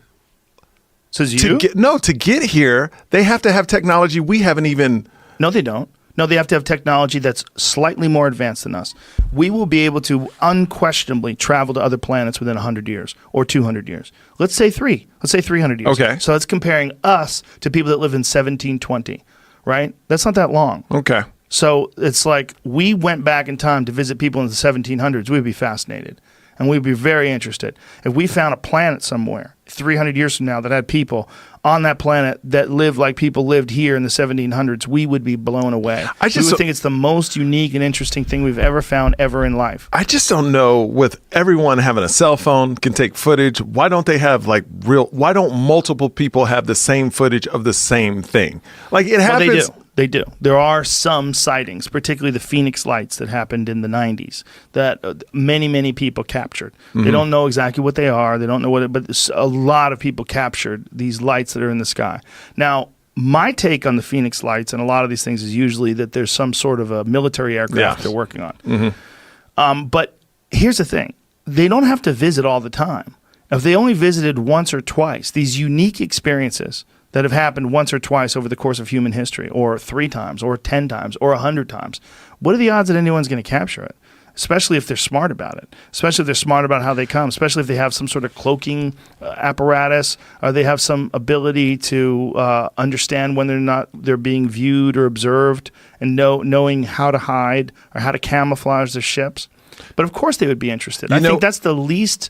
Says you?
To get here, they have to have technology we haven't even...
No, they don't. No, they have to have technology that's slightly more advanced than us. We will be able to unquestionably travel to other planets within 100 years or 200 years. Let's say 300 years.
Okay.
So that's comparing us to people that live in 1720, right? That's not that long.
Okay.
So it's like we went back in time to visit people in the 1700s. We'd be fascinated. And we'd be very interested. If we found a planet somewhere 300 years from now that had people on that planet that lived like people lived here in the 1700s, we would be blown away. We would think it's the most unique and interesting thing we've ever found ever in life.
I just don't know, with everyone having a cell phone, can take footage, why don't they have why don't multiple people have the same footage of the same thing? Like, it happens.
They do. There are some sightings, particularly the Phoenix lights that happened in the 90s, that many, many people captured. They don't know exactly what they are. They don't know but a lot of people captured these lights that are in the sky. Now, my take on the Phoenix lights and a lot of these things is usually that there's some sort of a military aircraft they're working on. But here's the thing. They don't have to visit all the time. If they only visited once or twice, these unique experiences that have happened once or twice over the course of human history, or 3 times, or 10 times, or 100 times, what are the odds that anyone's going to capture it? Especially if they're smart about it, especially if they're smart about how they come, especially if they have some sort of cloaking apparatus, or they have some ability to understand when they're being viewed or observed, and knowing how to hide or how to camouflage their ships. But of course they would be interested. I think that's the least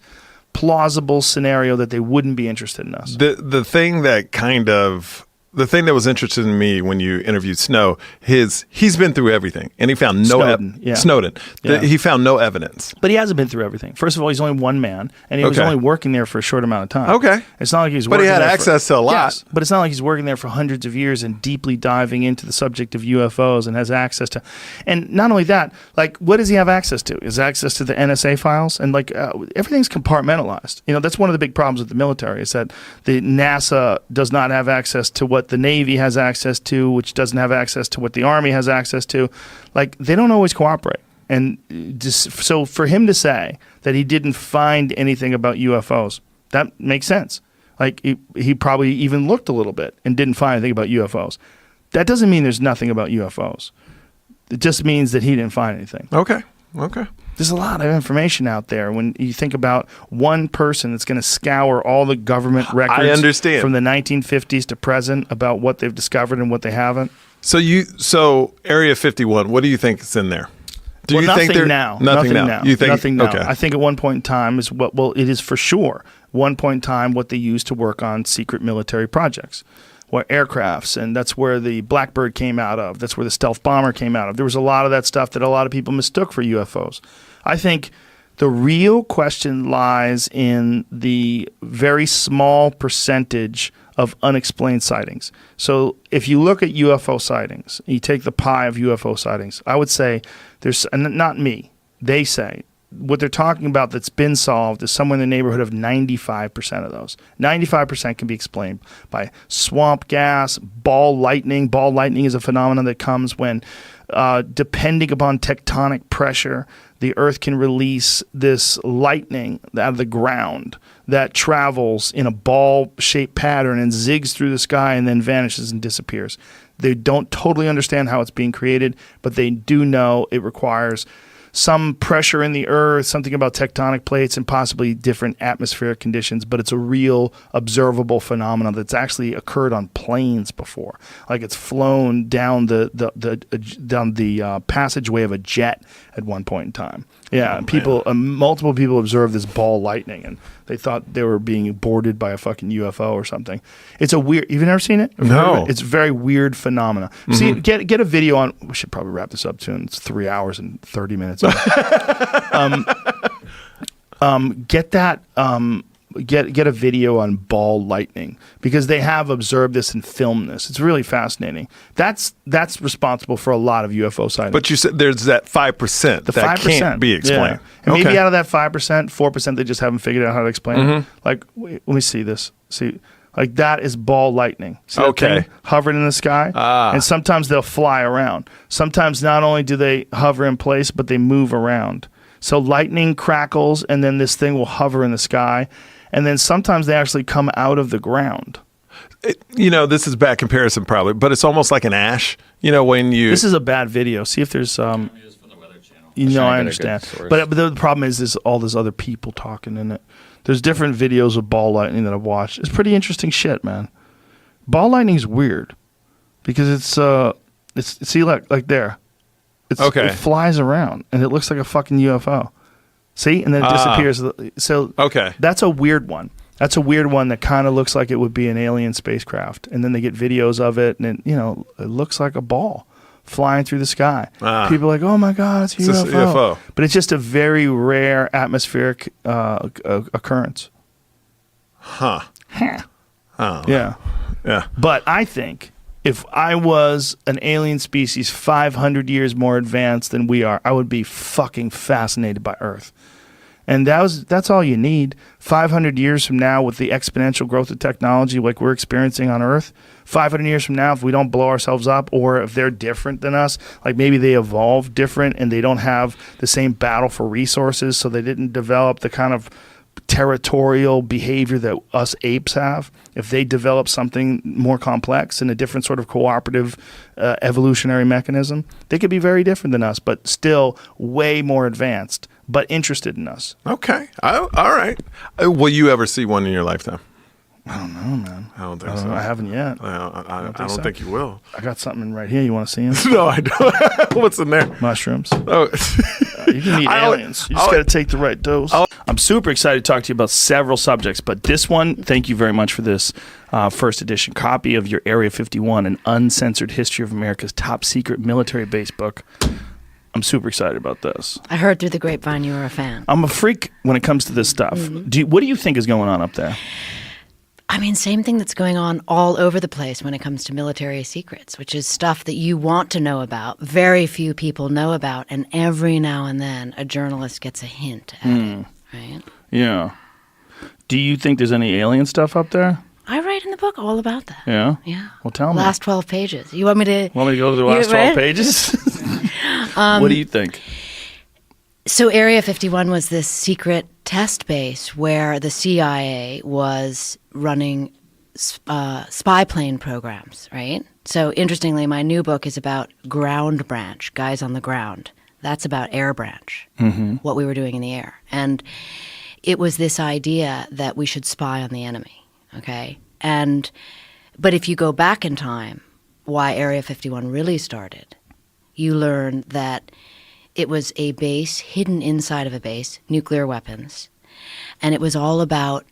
plausible scenario that they wouldn't be interested in us.
The thing that was interesting to me when you interviewed Snow, he's been through everything, and he found Snowden. He found no evidence.
But he hasn't been through everything. First of all, he's only one man, and he was only working there for a short amount of time.
Okay.
It's not like he's
But he had access to a lot.
Yes, but it's not like he's working there for hundreds of years and deeply diving into the subject of UFOs and has access to. And not only that, like, what does he have access to? Is access to the NSA files? And everything's compartmentalized. That's one of the big problems with the military, is that the NASA does not have access to what the Navy has access to, which doesn't have access to what the Army has access to. Like, they don't always cooperate. And so for him to say that he didn't find anything about UFOs, that makes sense. Like, he probably even looked a little bit and didn't find anything about UFOs. That doesn't mean there's nothing about UFOs. It just means that he didn't find anything.
Okay.
There's a lot of information out there when you think about one person that's going to scour all the government records from the 1950s to present about what they've discovered and what they haven't.
So Area 51, what do you think is in there? Do you
nothing
think
now.
Nothing now. You think
nothing now.
Okay.
I think at one point in time it is for sure one point in time what they used to work on secret military projects. Aircrafts, and that's where the Blackbird came out of. That's where the stealth bomber came out of. There was a lot of that stuff that a lot of people mistook for UFOs. I think The real question lies in the very small percentage of unexplained sightings. So if you look at UFO sightings, you take the pie of UFO sightings, I would say there's, and not me, they say, what they're talking about that's been solved is somewhere in the neighborhood of 95% of those. 95% can be explained by swamp gas, ball lightning. Ball lightning is a phenomenon that comes when, depending upon tectonic pressure, the Earth can release this lightning out of the ground that travels in a ball-shaped pattern and zigs through the sky and then vanishes and disappears. They don't totally understand how it's being created, but they do know it requires some pressure in the earth, something about tectonic plates and possibly different atmospheric conditions, but it's a real observable phenomenon that's actually occurred on planes before. Like it's flown down the passageway of a jet at one point in time. Yeah, multiple people observed this ball lightning, and they thought they were being boarded by a fucking UFO or something. It's a weird. You've never seen it?
No.
It's a very weird phenomena. See, get a video on. We should probably wrap this up soon. It's 3 hours and 30 minutes. Get that. Get a video on ball lightning because they have observed this and filmed this. It's really fascinating. That's responsible for a lot of UFO sightings.
But you said there's that 5% that can't be explained.
Yeah. And maybe out of that 5%, 4% they just haven't figured out how to explain it. Like, wait, let me see this. See, like that is ball lightning. See that thing hovering in the sky? And sometimes they'll fly around. Sometimes not only do they hover in place, but they move around. So lightning crackles, and then this thing will hover in the sky. And then sometimes they actually come out of the ground.
This is bad comparison probably, but it's almost like an ash. When you...
This is a bad video. See if there's... I understand. But the problem is there's all these other people talking in it. There's different videos of ball lightning that I've watched. It's pretty interesting shit, man. Ball lightning's weird because it's see, like there. It flies around, and it looks like a fucking UFO. See? And then it disappears. So that's a weird one. That's a weird one that kind of looks like it would be an alien spacecraft. And then they get videos of it, and it looks like a ball flying through the sky. People are like, oh my God, it's a UFO. But it's just a very rare atmospheric occurrence.
Huh. Oh.
Yeah.
Yeah.
But I think if I was an alien species 500 years more advanced than we are, I would be fucking fascinated by Earth. And that's all you need. 500 years from now, with the exponential growth of technology like we're experiencing on Earth, 500 years from now, if we don't blow ourselves up, or if they're different than us, like maybe they evolved different and they don't have the same battle for resources, so they didn't develop the kind of territorial behavior that us apes have. If they develop something more complex and a different sort of cooperative evolutionary mechanism, they could be very different than us, but still way more advanced, but interested in us.
Okay. All right. Will you ever see one in your lifetime?
I don't know, man.
I don't think so.
I haven't yet.
I don't think you will.
I got something right here. You want to see them?
No, I don't. What's in there?
Mushrooms.
Oh.
You can eat aliens. You just got to take the right dose. I'm super excited to talk to you about several subjects, but this one, thank you very much for this first edition copy of your Area 51, an uncensored history of America's top secret military base book. I'm super excited about this.
I heard through the grapevine you were a fan.
I'm a freak when it comes to this stuff.
Mm-hmm.
What do you think is going on up there?
I mean, same thing that's going on all over the place when it comes to military secrets, which is stuff that you want to know about, very few people know about, and every now and then a journalist gets a hint at it, right?
Yeah. Do you think there's any alien stuff up there?
I write in the book all about that.
Yeah?
Yeah.
Well, tell me.
Last 12 pages. You want me to...
Want me to go to the last 12 pages? What do you think?
So Area 51 was this secret test base where the CIA was running spy plane programs, right? So interestingly, my new book is about ground branch, guys on the ground. That's about air branch, what we were doing in the air. And it was this idea that we should spy on the enemy, okay? But if you go back in time, why Area 51 really started, you learn that it was a base hidden inside of a base, nuclear weapons, and it was all about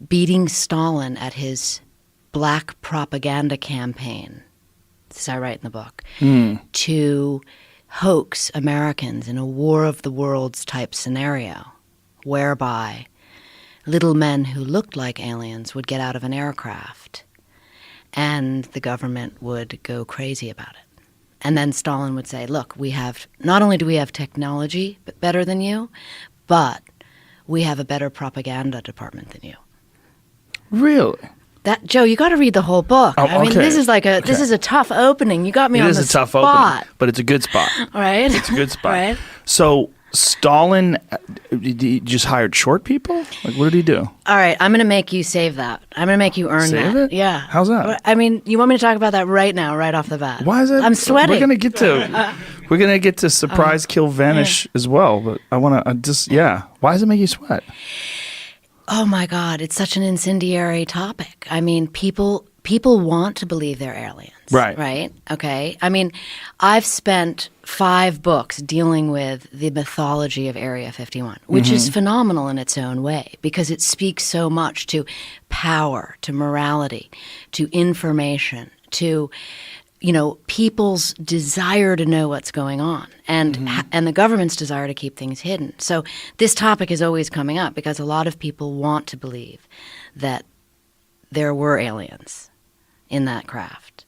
beating Stalin at his black propaganda campaign, as I write in the book, to hoax Americans in a War of the Worlds type scenario, whereby little men who looked like aliens would get out of an aircraft and the government would go crazy about it. And then Stalin would say, look, not only do we have technology better than you, but we have a better propaganda department than you.
Really?
Joe, you got to read the whole book.
Oh,
I mean, this is this is a tough opening. You got me on the spot. It is a tough opening,
but it's a good spot.
Right?
It's a good spot.
Right?
So Stalin, he just hired short people? Like, what did he do?
All right, I'm going to make you save that. I'm going to make you earn that.
Save it?
Yeah.
How's that?
I mean, you want me to talk about that right now, right off the bat?
Why is that?
I'm sweating.
We're gonna get to surprise, kill, vanish as well. But I want to Why does it make you sweat?
Oh my God, it's such an incendiary topic. I mean, people want to believe they're aliens.
Right.
Right? Okay. I mean, I've spent 5 books dealing with the mythology of Area 51, which is phenomenal in its own way because it speaks so much to power, to morality, to information, to people's desire to know what's going on and the government's desire to keep things hidden. So this topic is always coming up because a lot of people want to believe that there were aliens in that craft.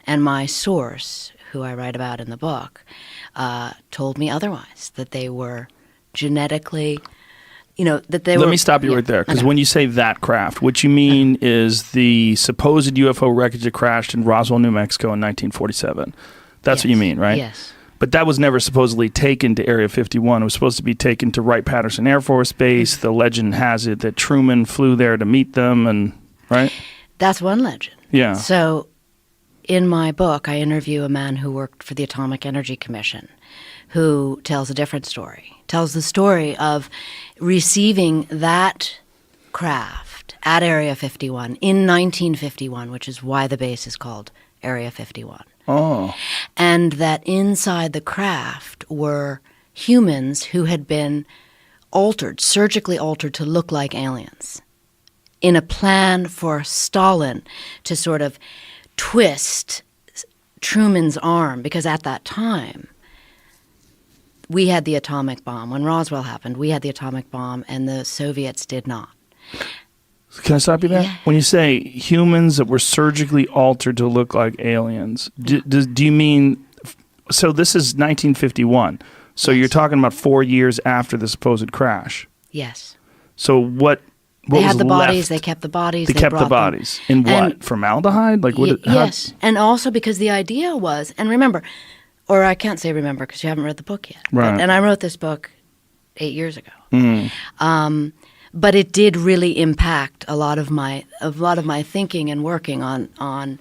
And my source, who I write about in the book, told me otherwise, that they were genetically... Let
me stop you right there, because when you say that craft, what you mean is the supposed UFO wreckage that crashed in Roswell, New Mexico in 1947. That's what you mean, right?
Yes.
But that was never supposedly taken to Area 51. It was supposed to be taken to Wright-Patterson Air Force Base. The legend has it that Truman flew there to meet them, and right?
That's one legend.
Yeah.
So in my book, I interview a man who worked for the Atomic Energy Commission who tells a different story, tells the story of receiving that craft at Area 51 in 1951, which is why the base is called Area 51.
Oh.
And that inside the craft were humans who had been altered, surgically altered to look like aliens in a plan for Stalin to sort of twist Truman's arm, because at that time, we had the atomic bomb. When Roswell happened, we had the atomic bomb, and the Soviets did not.
Can I stop you there?
Yeah.
When you say humans that were surgically altered to look like aliens, do you mean... So this is 1951. So you're talking about 4 years after the supposed crash.
Yes.
So what
they had the
left?
bodies. They kept the bodies.
They kept the bodies. In what? Formaldehyde? Like what?
Yes. And also because the idea was... And remember... Or I can't say remember because you haven't read the book yet.
Right.
And I wrote this book 8 years ago.
Mm.
But it did really impact a lot of my thinking and working on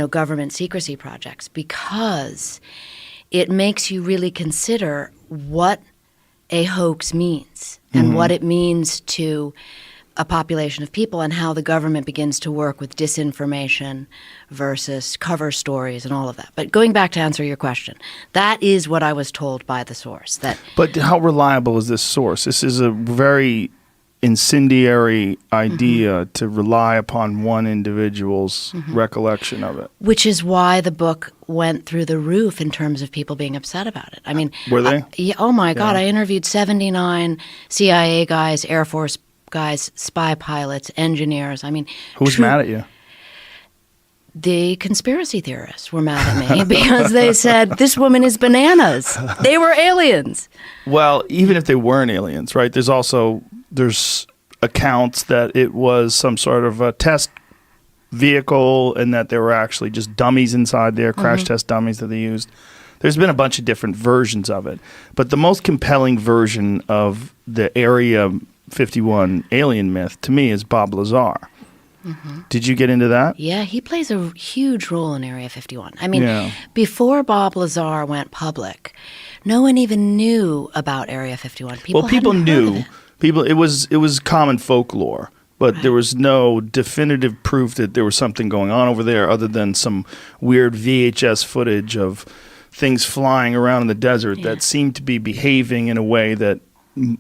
government secrecy projects, because it makes you really consider what a hoax means and what it means to a population of people, and how the government begins to work with disinformation versus cover stories and all of that. But going back to answer your question, that is what I was told by the source.
But how reliable is this source? This is a very incendiary idea to rely upon one individual's recollection of it.
Which is why the book went through the roof in terms of people being upset about it. I mean,
were they?
Oh my God! I interviewed 79 CIA guys, Air Force guys, spy pilots, engineers. I mean,
who's mad at you?
The conspiracy theorists were mad at me because they said this woman is bananas. They were aliens.
Well, even if they weren't aliens, right? There's accounts that it was some sort of a test vehicle, and that there were actually just dummies inside there, crash test dummies that they used. There's been a bunch of different versions of it, but the most compelling version of the Area 51 alien myth to me is Bob Lazar. Did you get into that?
Yeah, he plays a huge role in Area 51. I mean, before Bob Lazar went public, no one even knew about Area 51.
People knew. It was common folklore, but there was no definitive proof that there was something going on over there, other than some weird VHS footage of things flying around in the desert that seemed to be behaving in a way that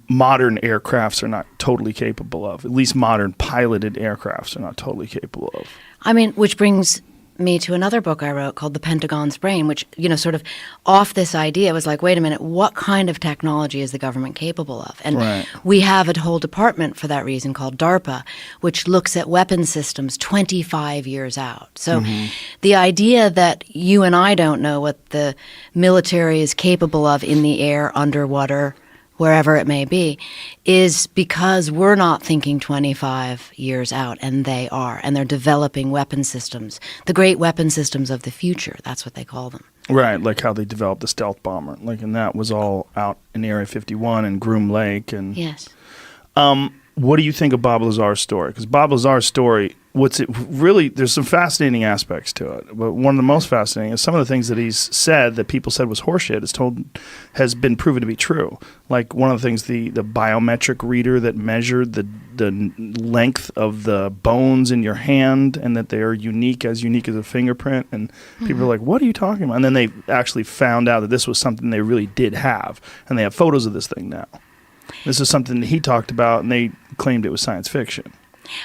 modern aircrafts are not totally capable of. At least modern piloted aircrafts are not totally capable of.
I mean, which brings me to another book I wrote called The Pentagon's Brain, which, sort of off this idea was like, wait a minute, what kind of technology is the government capable of? And we have a whole department for that reason called DARPA, which looks at weapon systems 25 years out. So the idea that you and I don't know what the military is capable of in the air, underwater, wherever it may be, is because we're not thinking 25 years out, and they are. And they're developing weapon systems, the great weapon systems of the future. That's what they call them.
Right, like how they developed the stealth bomber. And that was all out in Area 51 and Groom Lake. And
yes.
What do you think of Bob Lazar's story? Because Bob Lazar's story, there's some fascinating aspects to it. But one of the most fascinating is some of the things that he's said that people said was horseshit has been proven to be true. Like one of the things, the biometric reader that measured the length of the bones in your hand, and that they are unique as a fingerprint. And people are like, what are you talking about? And then they actually found out that this was something they really did have. And they have photos of this thing now. This is something that he talked about, and they claimed it was science fiction.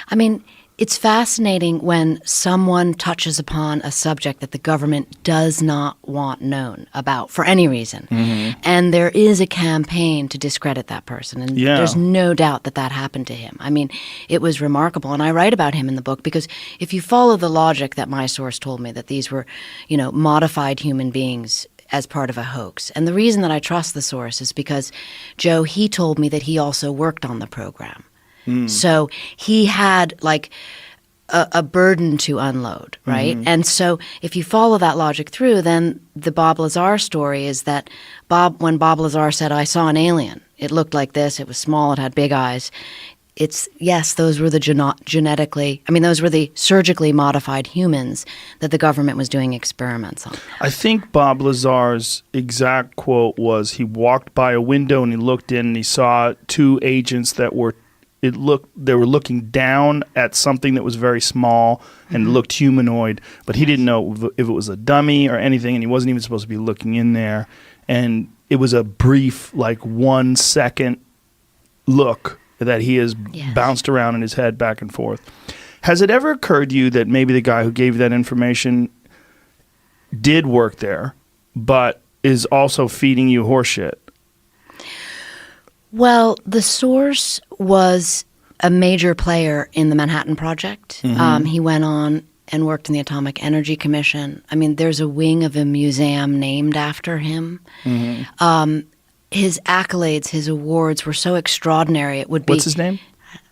I mean, it's fascinating when someone touches upon a subject that the government does not want known about for any reason. And there is a campaign to discredit that person. And there's no doubt that happened to him. I mean, it was remarkable. And I write about him in the book because if you follow the logic that my source told me, that these were, modified human beings as part of a hoax. And the reason that I trust the source is because, Joe, he told me that he also worked on the program. So he had like a burden to unload, right? And so if you follow that logic through, then the Bob Lazar story is that when Bob Lazar said, I saw an alien, it looked like this, it was small, it had big eyes. Those were those were the surgically modified humans that the government was doing experiments on.
I think Bob Lazar's exact quote was, he walked by a window and he looked in and he saw two agents they were looking down at something that was very small and looked humanoid, but he didn't know if it was a dummy or anything, and he wasn't even supposed to be looking in there. And it was a brief, 1 second look that he has bounced around in his head back and forth. Has it ever occurred to you that maybe the guy who gave you that information did work there, but is also feeding you horseshit?
Well, the source was a major player in the Manhattan Project. He went on and worked in the Atomic Energy Commission. I mean, there's a wing of a museum named after him. His accolades, his awards were so extraordinary. It would be.
What's his name?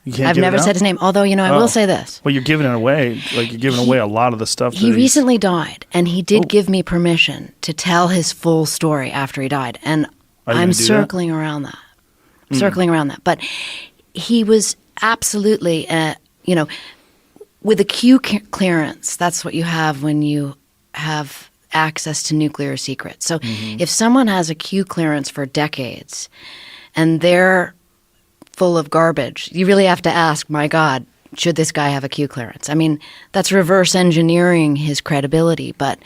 I've never said his name, although, I will say this.
Well, you're giving it away. You're giving away a lot of the stuff.
He recently died, and he did give me permission to tell his full story after he died. And I'm circling around that. But he was absolutely, with a Q clearance. That's what you have when you have access to nuclear secrets. So if someone has a Q clearance for decades and they're full of garbage, you really have to ask, my God, should this guy have a Q clearance? I mean, that's reverse engineering his credibility. But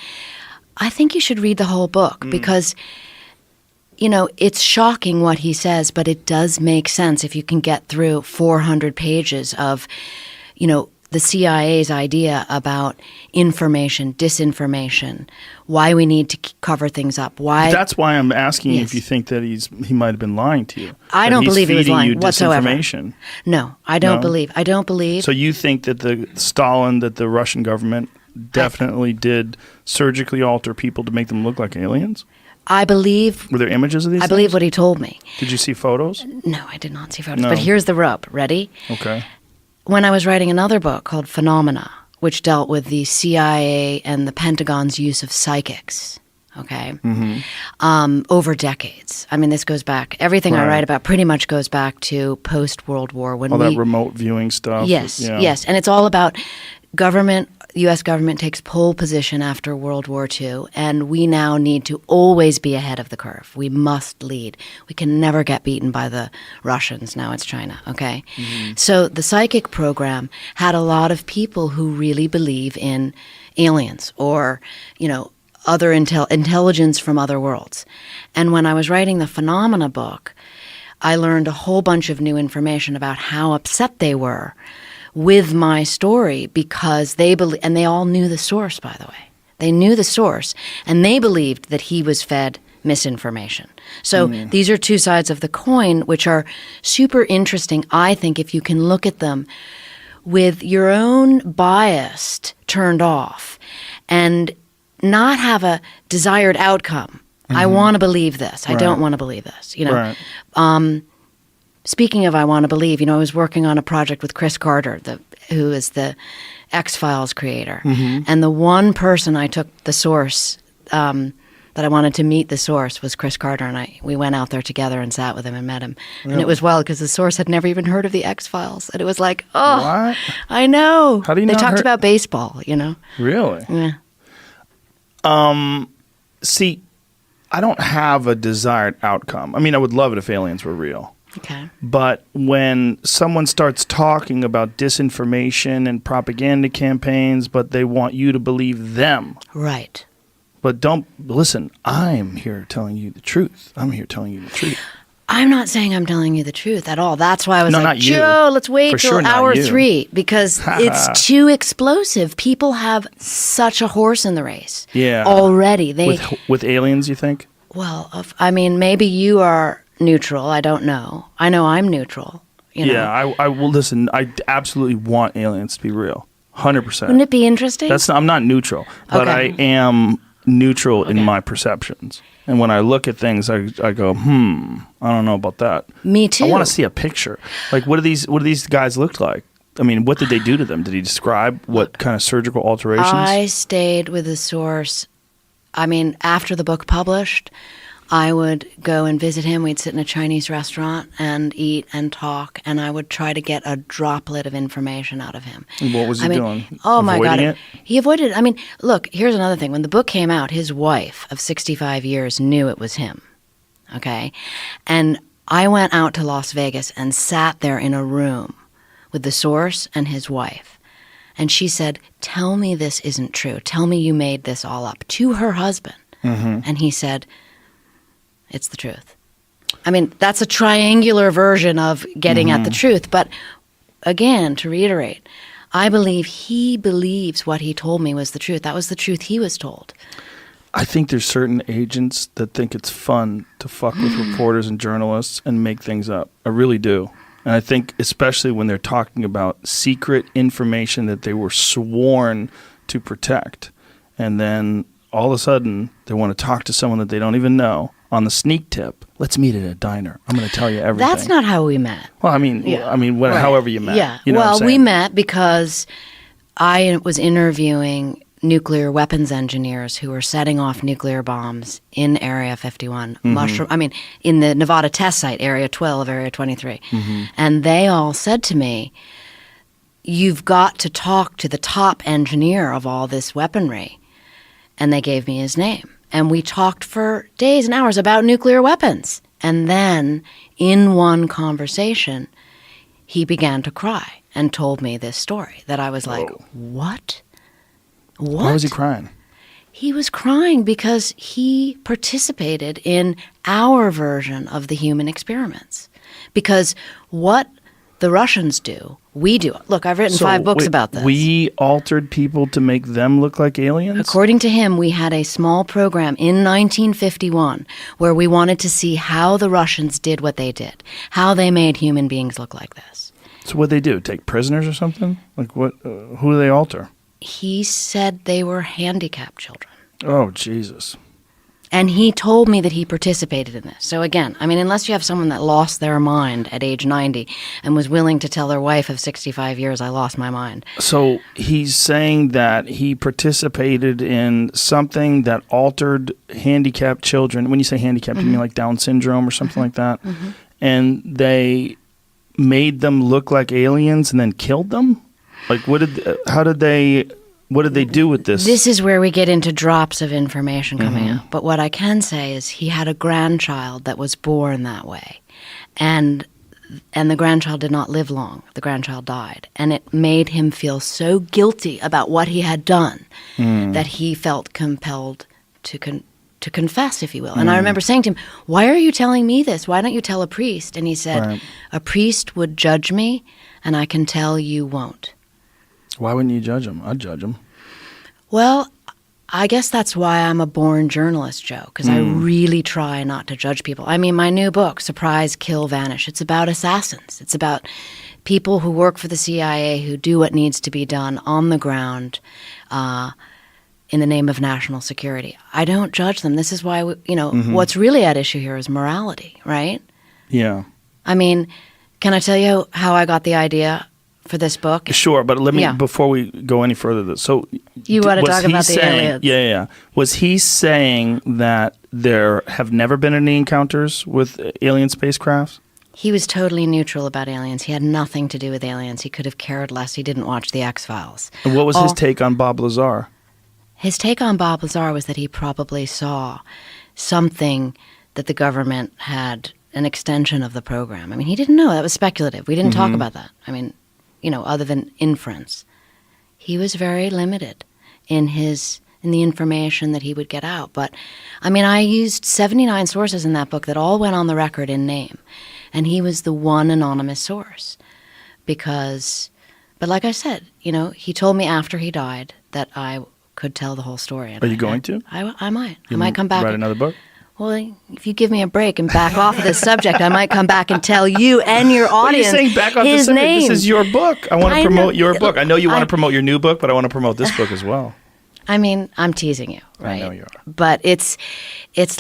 I think you should read the whole book because it's shocking what he says, but it does make sense if you can get through 400 pages of, the CIA's idea about information, disinformation, why we need to cover things up. Why?
That's why I'm asking you if you think that he might have been lying to you.
I don't believe he was lying whatsoever.
Disinformation.
No, I don't believe. I don't believe.
So you think that the Russian government definitely did surgically alter people to make them look like aliens?
I believe.
Were there images of these things?
Believe what he told me.
Did you see photos?
No, I did not see photos. No. But here's the rub. Ready?
Okay.
When I was writing another book called Phenomena, which dealt with the CIA and the Pentagon's use of psychics, over decades. I mean, this goes back. Everything I write about pretty much goes back to post-World War. When
that remote viewing stuff.
Yes, yes. And it's all about government. The U.S. government takes pole position after World War II, and we now need to always be ahead of the curve. We must lead. We can never get beaten by the Russians. Now it's China, okay? So the psychic program had a lot of people who really believe in aliens or, other intelligence from other worlds. And when I was writing the Phenomena book, I learned a whole bunch of new information about how upset they were with my story because they believe, and they all knew the source, by the way. They knew the source, and they believed that he was fed misinformation. So these are two sides of the coin, which are super interesting, I think, if you can look at them with your own bias turned off and not have a desired outcome. I want to believe this. I don't want to believe this. You know.
Right.
Speaking of I want to believe, you know, I was working on a project with Chris Carter, who is the X-Files creator. And the one person I took the source, that I wanted to meet the source was Chris Carter. And we went out there together and sat with him and met him. Really? And it was wild because the source had never even heard of the X-Files. And it was like, oh,
what?
I know.
How do you
They
not
talked
heard-
about baseball, you know.
Really?
Yeah.
See, I don't have a desired outcome. I mean, I would love it if aliens were real.
Okay.
But when someone starts talking about disinformation and propaganda campaigns, but they want you to believe them.
Right.
But don't listen, I'm here telling you the truth. I'm here telling you the truth.
I'm not saying I'm telling you the truth at all. That's why I was
No,
like,
not you.
Joe, let's wait
For
till
sure not
hour
you.
3 because it's too explosive. People have such a horse in the race
Yeah.
already.
With aliens, you think?
Well, I mean, maybe you are neutral. I don't know. I know I'm neutral. You know?
Yeah, I will listen. I absolutely want aliens to be real. 100%.
Wouldn't it be interesting?
I'm not neutral, but
Okay.
I am neutral in my perceptions. And when I look at things, I go, I don't know about that.
Me too.
I want to see a picture. Like, what do these guys look like? I mean, what did they do to them? Did he describe what kind of surgical alterations?
I stayed with the source. I mean, after the book published, I would go and visit him. We'd sit in a Chinese restaurant and eat and talk, and I would try to get a droplet of information out of him.
And what was he doing?
Oh, my God.
Avoiding it?
He avoided it. I mean, look, here's another thing. When the book came out, his wife of 65 years knew it was him, okay? And I went out to Las Vegas and sat there in a room with the source and his wife. And she said, tell me this isn't true. Tell me you made this all up, to her husband. And he said, it's the truth. I mean, that's a triangular version of getting at the truth. But again, to reiterate, I believe he believes what he told me was the truth. That was the truth he was told.
I think there's certain agents that think it's fun to fuck with reporters and journalists and make things up. I really do. And I think especially when they're talking about secret information that they were sworn to protect. And then all of a sudden they want to talk to someone that they don't even know on the sneak tip. Let's meet at a diner. I'm going to tell you everything.
That's not how we met.
Well, I mean,
Right.
however you met.
Yeah.
You know what I'm
Well, we
saying?
met because I was interviewing nuclear weapons engineers who were setting off nuclear bombs in Area 51, in the Nevada test site, Area 12, Area 23. And they all said to me, you've got to talk to the top engineer of all this weaponry. And they gave me his name. And we talked for days and hours about nuclear weapons. And then, in one conversation, he began to cry and told me this story that I was like, what? What?
Why was he crying?
He was crying because he participated in our version of the human experiments. Because what the Russians do, we do. Look, I've written 5 books about this.
We altered people to make them look like aliens?
According to him, we had a small program in 1951 where we wanted to see how the Russians did what they did, how they made human beings look like this.
So what they do? Take prisoners or something? Like what? Who do they alter?
He said they were handicapped children.
Oh, Jesus.
And he told me that he participated in this. So again, I mean, unless you have someone that lost their mind at age 90 and was willing to tell their wife of 65 years, I lost my mind.
So he's saying that he participated in something that altered handicapped children. When you say handicapped, you mean like Down syndrome or something like that? And they made them look like aliens and then killed them? Like, what did they do with this?
This is where we get into drops of information coming out. But what I can say is he had a grandchild that was born that way. And the grandchild did not live long. The grandchild died. And it made him feel so guilty about what he had done that he felt compelled to confess, if you will. And I remember saying to him, why are you telling me this? Why don't you tell a priest? And he said, a priest would judge me and I can tell you won't.
Why wouldn't you judge them? I'd judge them.
Well, I guess that's why I'm a born journalist, Joe, because I really try not to judge people. I mean, my new book, Surprise, Kill, Vanish, it's about assassins. It's about people who work for the CIA who do what needs to be done on the ground in the name of national security. I don't judge them. This is why, what's really at issue here is morality, right?
Yeah.
I mean, can I tell you how I got the idea for this book?
Sure, but let me, before we go any further, so
you want to talk about the aliens?
Yeah. Was he saying that there have never been any encounters with alien spacecrafts?
He was totally neutral about aliens. He had nothing to do with aliens. He could have cared less. He didn't watch the X-Files.
And what was his take on Bob Lazar?
His take on Bob Lazar was that he probably saw something that the government had an extension of the program. I mean, he didn't know. That was speculative. We didn't talk about that. I mean, other than inference. He was very limited in the information that he would get out. But, I mean, I used 79 sources in that book that all went on the record in name. And he was the one anonymous source. But like I said, he told me after he died that I could tell the whole story.
Are you going to?
I might. I might come back.
Write another book?
Well, if you give me a break and back off of this subject, I might come back and tell you and your audience
What are you saying back off
his
the subject?
name.
This is your book. I want to promote your book. I know you want to promote your new book, but I want to promote this book as well.
I mean, I'm teasing you, right?
I know you are.
But it's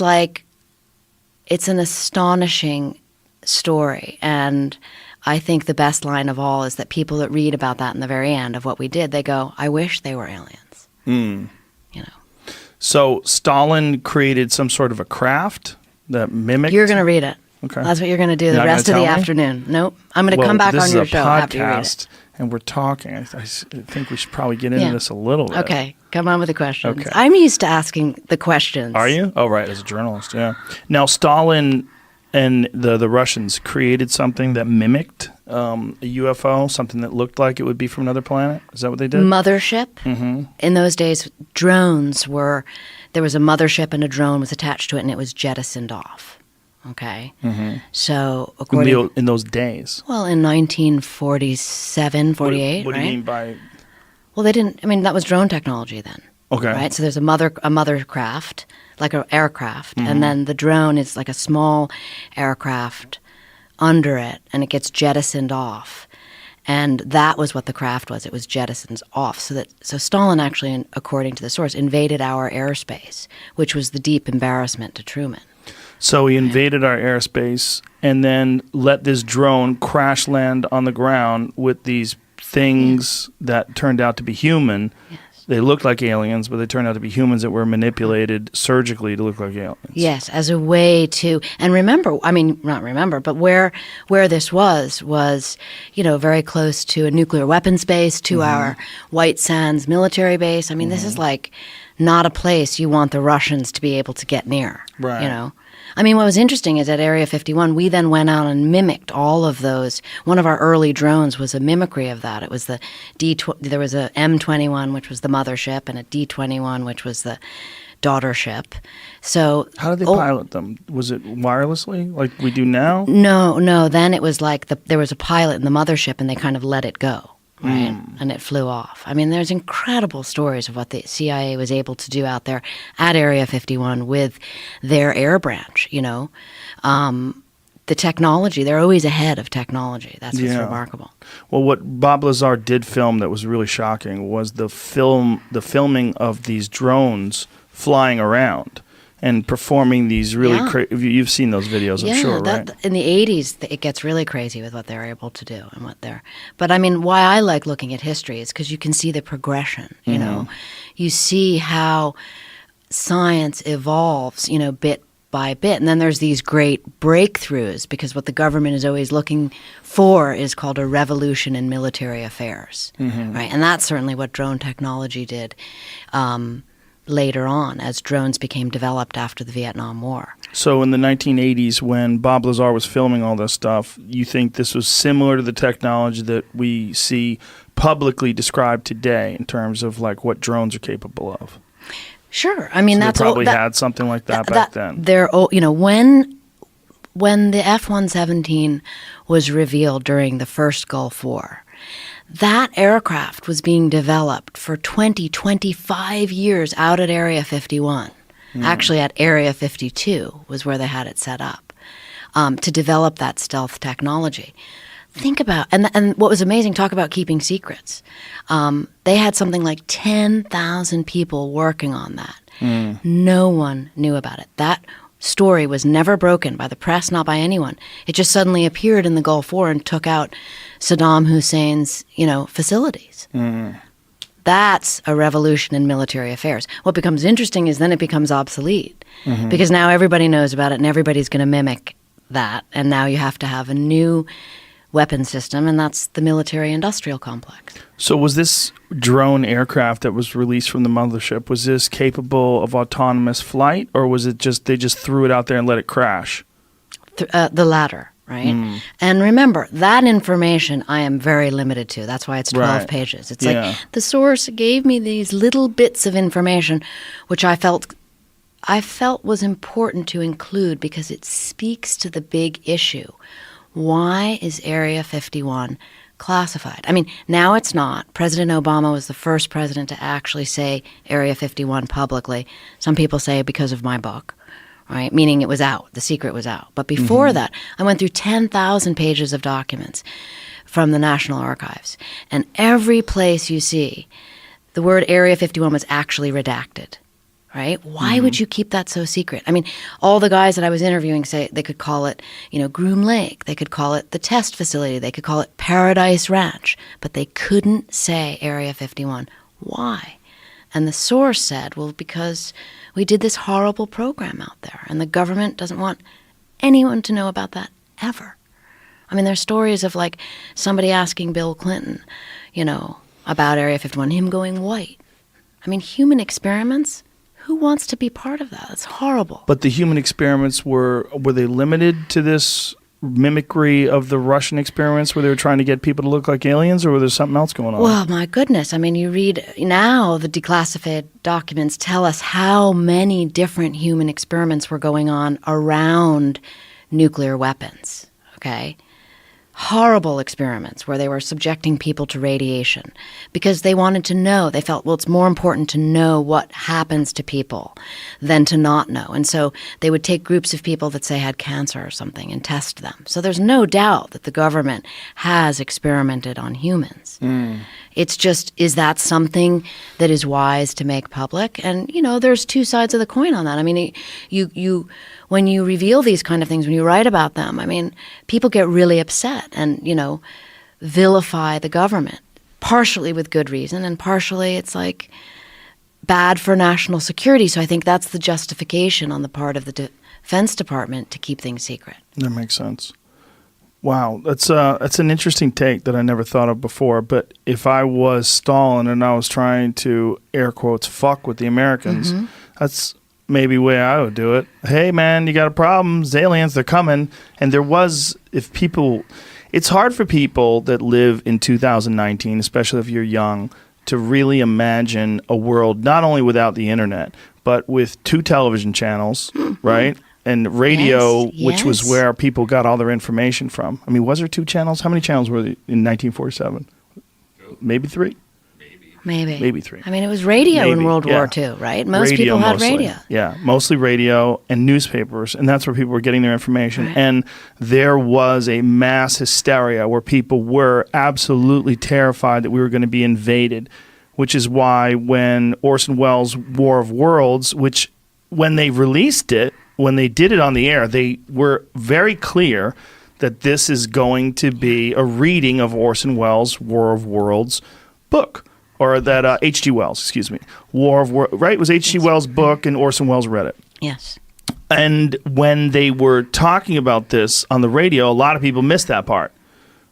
like it's an astonishing story, and I think the best line of all is that people that read about that in the very end of what we did, they go, "I wish they were aliens."
So Stalin created some sort of a craft that mimicked.
You're going to read it.
Okay.
That's what you're going to do the rest of the afternoon. Nope. I'm going to come back on your show after you read it.
And we're talking. I think we should probably get into this a little bit.
Okay. Come on with the questions.
Okay.
I'm used to asking the questions.
Are you? Oh, right. As a journalist, yeah. Now, Stalin and the Russians created something that mimicked a UFO, something that looked like it would be from another planet. Is that what they did?
Mothership. Mm-hmm. In those days, drones were. There was a mothership and a drone was attached to it, and it was jettisoned off. Okay. Mm-hmm. So according
in those days.
Well, in 1947, 48.
What do you mean by?
Well, they didn't. I mean, that was drone technology then.
Okay.
Right. So there's a mother craft, like an aircraft, and then the drone is like a small aircraft under it, and it gets jettisoned off. And that was what the craft was. It was jettisoned off. So Stalin actually, according to the source, invaded our airspace, which was the deep embarrassment to Truman.
So he invaded our airspace and then let this drone crash land on the ground with these things that turned out to be human. Yes. They looked like aliens, but they turned out to be humans that were manipulated surgically to look like aliens.
Yes, as a way to, and remember, I mean, not remember, but where this was, very close to a nuclear weapons base, to our White Sands military base. I mean, this is like not a place you want the Russians to be able to get near.
Right.
I mean, what was interesting is at Area 51, we then went out and mimicked all of those. One of our early drones was a mimicry of that. It was there was a M21, which was the mothership, and a D21, which was the daughter ship. So
how did they pilot them? Was it wirelessly like we do now?
No. Then it was like there was a pilot in the mothership, and they kind of let it go. Right, and it flew off. I mean, there's incredible stories of what the CIA was able to do out there at Area 51 with their air branch, The technology, they're always ahead of technology. That's what's remarkable.
Well, what Bob Lazar did film that was really shocking was the filming of these drones flying around and performing these really you've seen those videos, I'm sure, right?
In the 80s, it gets really crazy with what they're able to do and But I mean, why I like looking at history is because you can see the progression, You see how science evolves, bit by bit. And then there's these great breakthroughs because what the government is always looking for is called a revolution in military affairs, right? And that's certainly what drone technology did. Later on, as drones became developed after the Vietnam War.
So in the 1980s, when Bob Lazar was filming all this stuff, you think this was similar to the technology that we see publicly described today in terms of like what drones are capable of?
Sure. I mean,
so they probably had something like that back then.
They're, when the F-117 was revealed during the first Gulf War, that aircraft was being developed for 25 years out at Area 51. Actually, at Area 52 was where they had it set up to develop that stealth technology. Think about, and what was amazing, talk about keeping secrets. They had something like 10,000 people working on that. No one knew about it. That story was never broken by the press, not by anyone. It just suddenly appeared in the Gulf War and took out Saddam Hussein's, facilities. That's a revolution in military affairs. What becomes interesting is then it becomes obsolete because now everybody knows about it and everybody's going to mimic that. And now you have to have a new weapon system, and that's the military-industrial complex.
So was this drone aircraft that was released from the mothership, was this capable of autonomous flight, or was it just they just threw it out there and let it crash?
The latter, right? And remember, that information I am very limited to. That's why it's 12 pages. It's like the source gave me these little bits of information, which I felt was important to include because it speaks to the big issue. Why is Area 51 classified? I mean, now it's not. President Obama was the first president to actually say Area 51 publicly. Some people say because of my book, right? Meaning it was out. The secret was out. But before that, I went through 10,000 pages of documents from the National Archives. And every place you see, the word Area 51 was actually redacted. Right? Why would you keep that so secret? I mean, all the guys that I was interviewing say they could call it, Groom Lake. They could call it the test facility. They could call it Paradise Ranch. But they couldn't say Area 51. Why? And the source said, well, because we did this horrible program out there, and the government doesn't want anyone to know about that ever. I mean, there's stories of, like, somebody asking Bill Clinton, about Area 51, him going white. I mean, human experiments? Who wants to be part of that? It's horrible.
But the human experiments were they limited to this mimicry of the Russian experiments where they were trying to get people to look like aliens, or was there something else going on?
Well, my goodness. I mean, you read now the declassified documents tell us how many different human experiments were going on around nuclear weapons, okay? Horrible experiments where they were subjecting people to radiation because they wanted to know. They felt, well, it's more important to know what happens to people than to not know. And so they would take groups of people that, say, had cancer or something and test them. So there's no doubt that the government has experimented on humans. It's just, is that something that is wise to make public? And, there's two sides of the coin on that. I mean, you when you reveal these kind of things, when you write about them, I mean, people get really upset and, vilify the government, partially with good reason, and partially it's like bad for national security. So I think that's the justification on the part of the Defense Department to keep things secret.
That makes sense. Wow, that's an interesting take that I never thought of before. But if I was Stalin and I was trying to, air quotes, fuck with the Americans, that's maybe the way I would do it. Hey, man, you got a problem. It's aliens, they're coming. And it's hard for people that live in 2019, especially if you're young, to really imagine a world not only without the internet, but with 2 television channels, right? And radio, which was where people got all their information from. I mean, was there 2 channels? How many channels were there in 1947? Maybe 3? Maybe 3.
I mean, it was radio in World War II, right? Most people had radio.
Yeah, mostly radio and newspapers, and that's where people were getting their information. Right. And there was a mass hysteria where people were absolutely terrified that we were going to be invaded, which is why when Orson Welles' War of Worlds, which when they released it, when they did it on the air, they were very clear that this is going to be a reading of Orson Welles' War of Worlds book. Or that H.G. Wells, excuse me. War of Worlds, right? It was H.G. Wells' book, and Orson Welles read it.
Yes.
And when they were talking about this on the radio, a lot of people missed that part,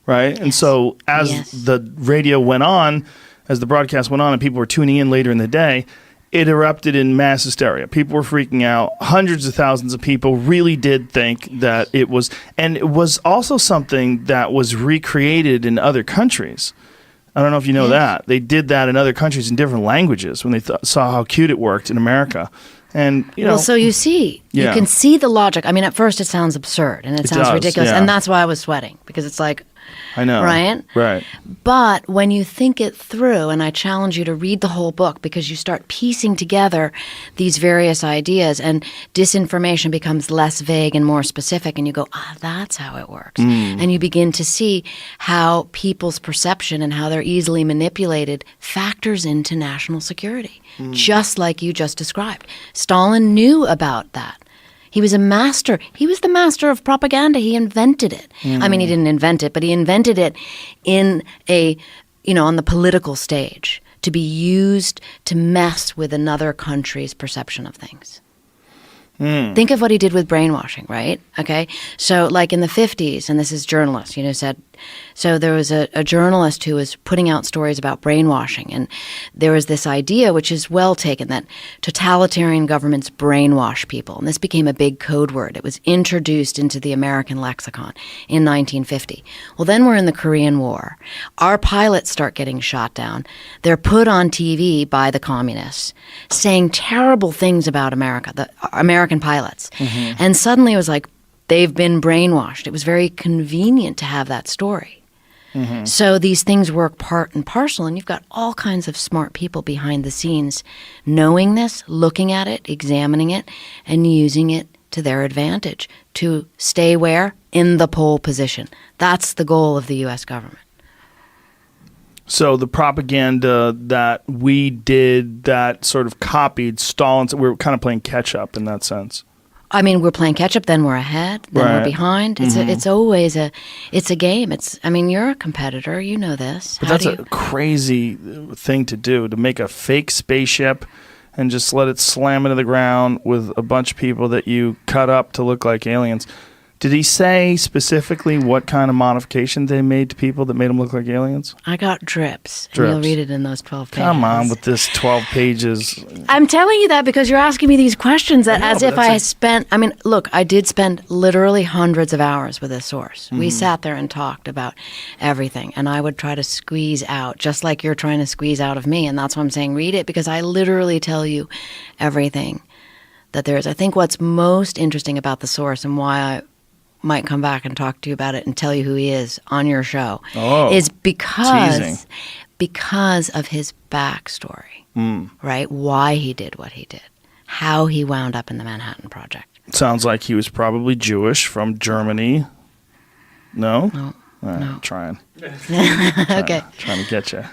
right? Yes. And so as the radio went on, as the broadcast went on, and people were tuning in later in the day, it erupted in mass hysteria. People were freaking out. Hundreds of thousands of people really did think that it was, and it was also something that was recreated in other countries. I don't know if you know that. They did that in other countries in different languages when they saw how cute it worked in America. And
so you see, you can see the logic. I mean, at first it sounds absurd and it sounds ridiculous, and that's why I was sweating, because it's like,
I know, right.
But when you think it through, and I challenge you to read the whole book, because you start piecing together these various ideas, and disinformation becomes less vague and more specific, and you go, that's how it works. And you begin to see how people's perception and how they're easily manipulated factors into national security, just like you just described. Stalin knew about that. He was a master. He was the master of propaganda. He invented it. I mean, he didn't invent it, but he invented it in on the political stage to be used to mess with another country's perception of things. Think of what he did with brainwashing, right? Okay. So like in the 50s, and this is journalists, said, so there was a journalist who was putting out stories about brainwashing. And there was this idea, which is well taken, that totalitarian governments brainwash people. And this became a big code word. It was introduced into the American lexicon in 1950. Well, then we're in the Korean War. Our pilots start getting shot down. They're put on TV by the communists saying terrible things about America, the American pilots. And suddenly it was like, they've been brainwashed. It was very convenient to have that story. So these things work part and parcel, and you've got all kinds of smart people behind the scenes knowing this, looking at it, examining it, and using it to their advantage to stay where? In the pole position. That's the goal of the U.S. government.
So the propaganda that we did that sort of copied Stalin's, we're kind of playing catch up in that sense.
I mean, we're playing catch up, then we're ahead, then we're behind. It's always a game. You're a competitor, you know this.
But that's a crazy thing to do, to make a fake spaceship and just let it slam into the ground with a bunch of people that you cut up to look like aliens. Did he say specifically what kind of modification they made to people that made them look like aliens?
I got drips. And you'll read it in those 12 pages.
Come on with this 12 pages.
I'm telling you that because you're asking me these questions that I did spend literally hundreds of hours with this source. We sat there and talked about everything, and I would try to squeeze out, just like you're trying to squeeze out of me, and that's why I'm saying read it, because I literally tell you everything that there is. I think what's most interesting about the source, and why I might come back and talk to you about it and tell you who he is on your show, is because of his backstory, right? Why he did what he did, how he wound up in the Manhattan Project.
Sounds like he was probably Jewish from Germany. No?
No.
No. Trying.
Okay.
Trying to get you.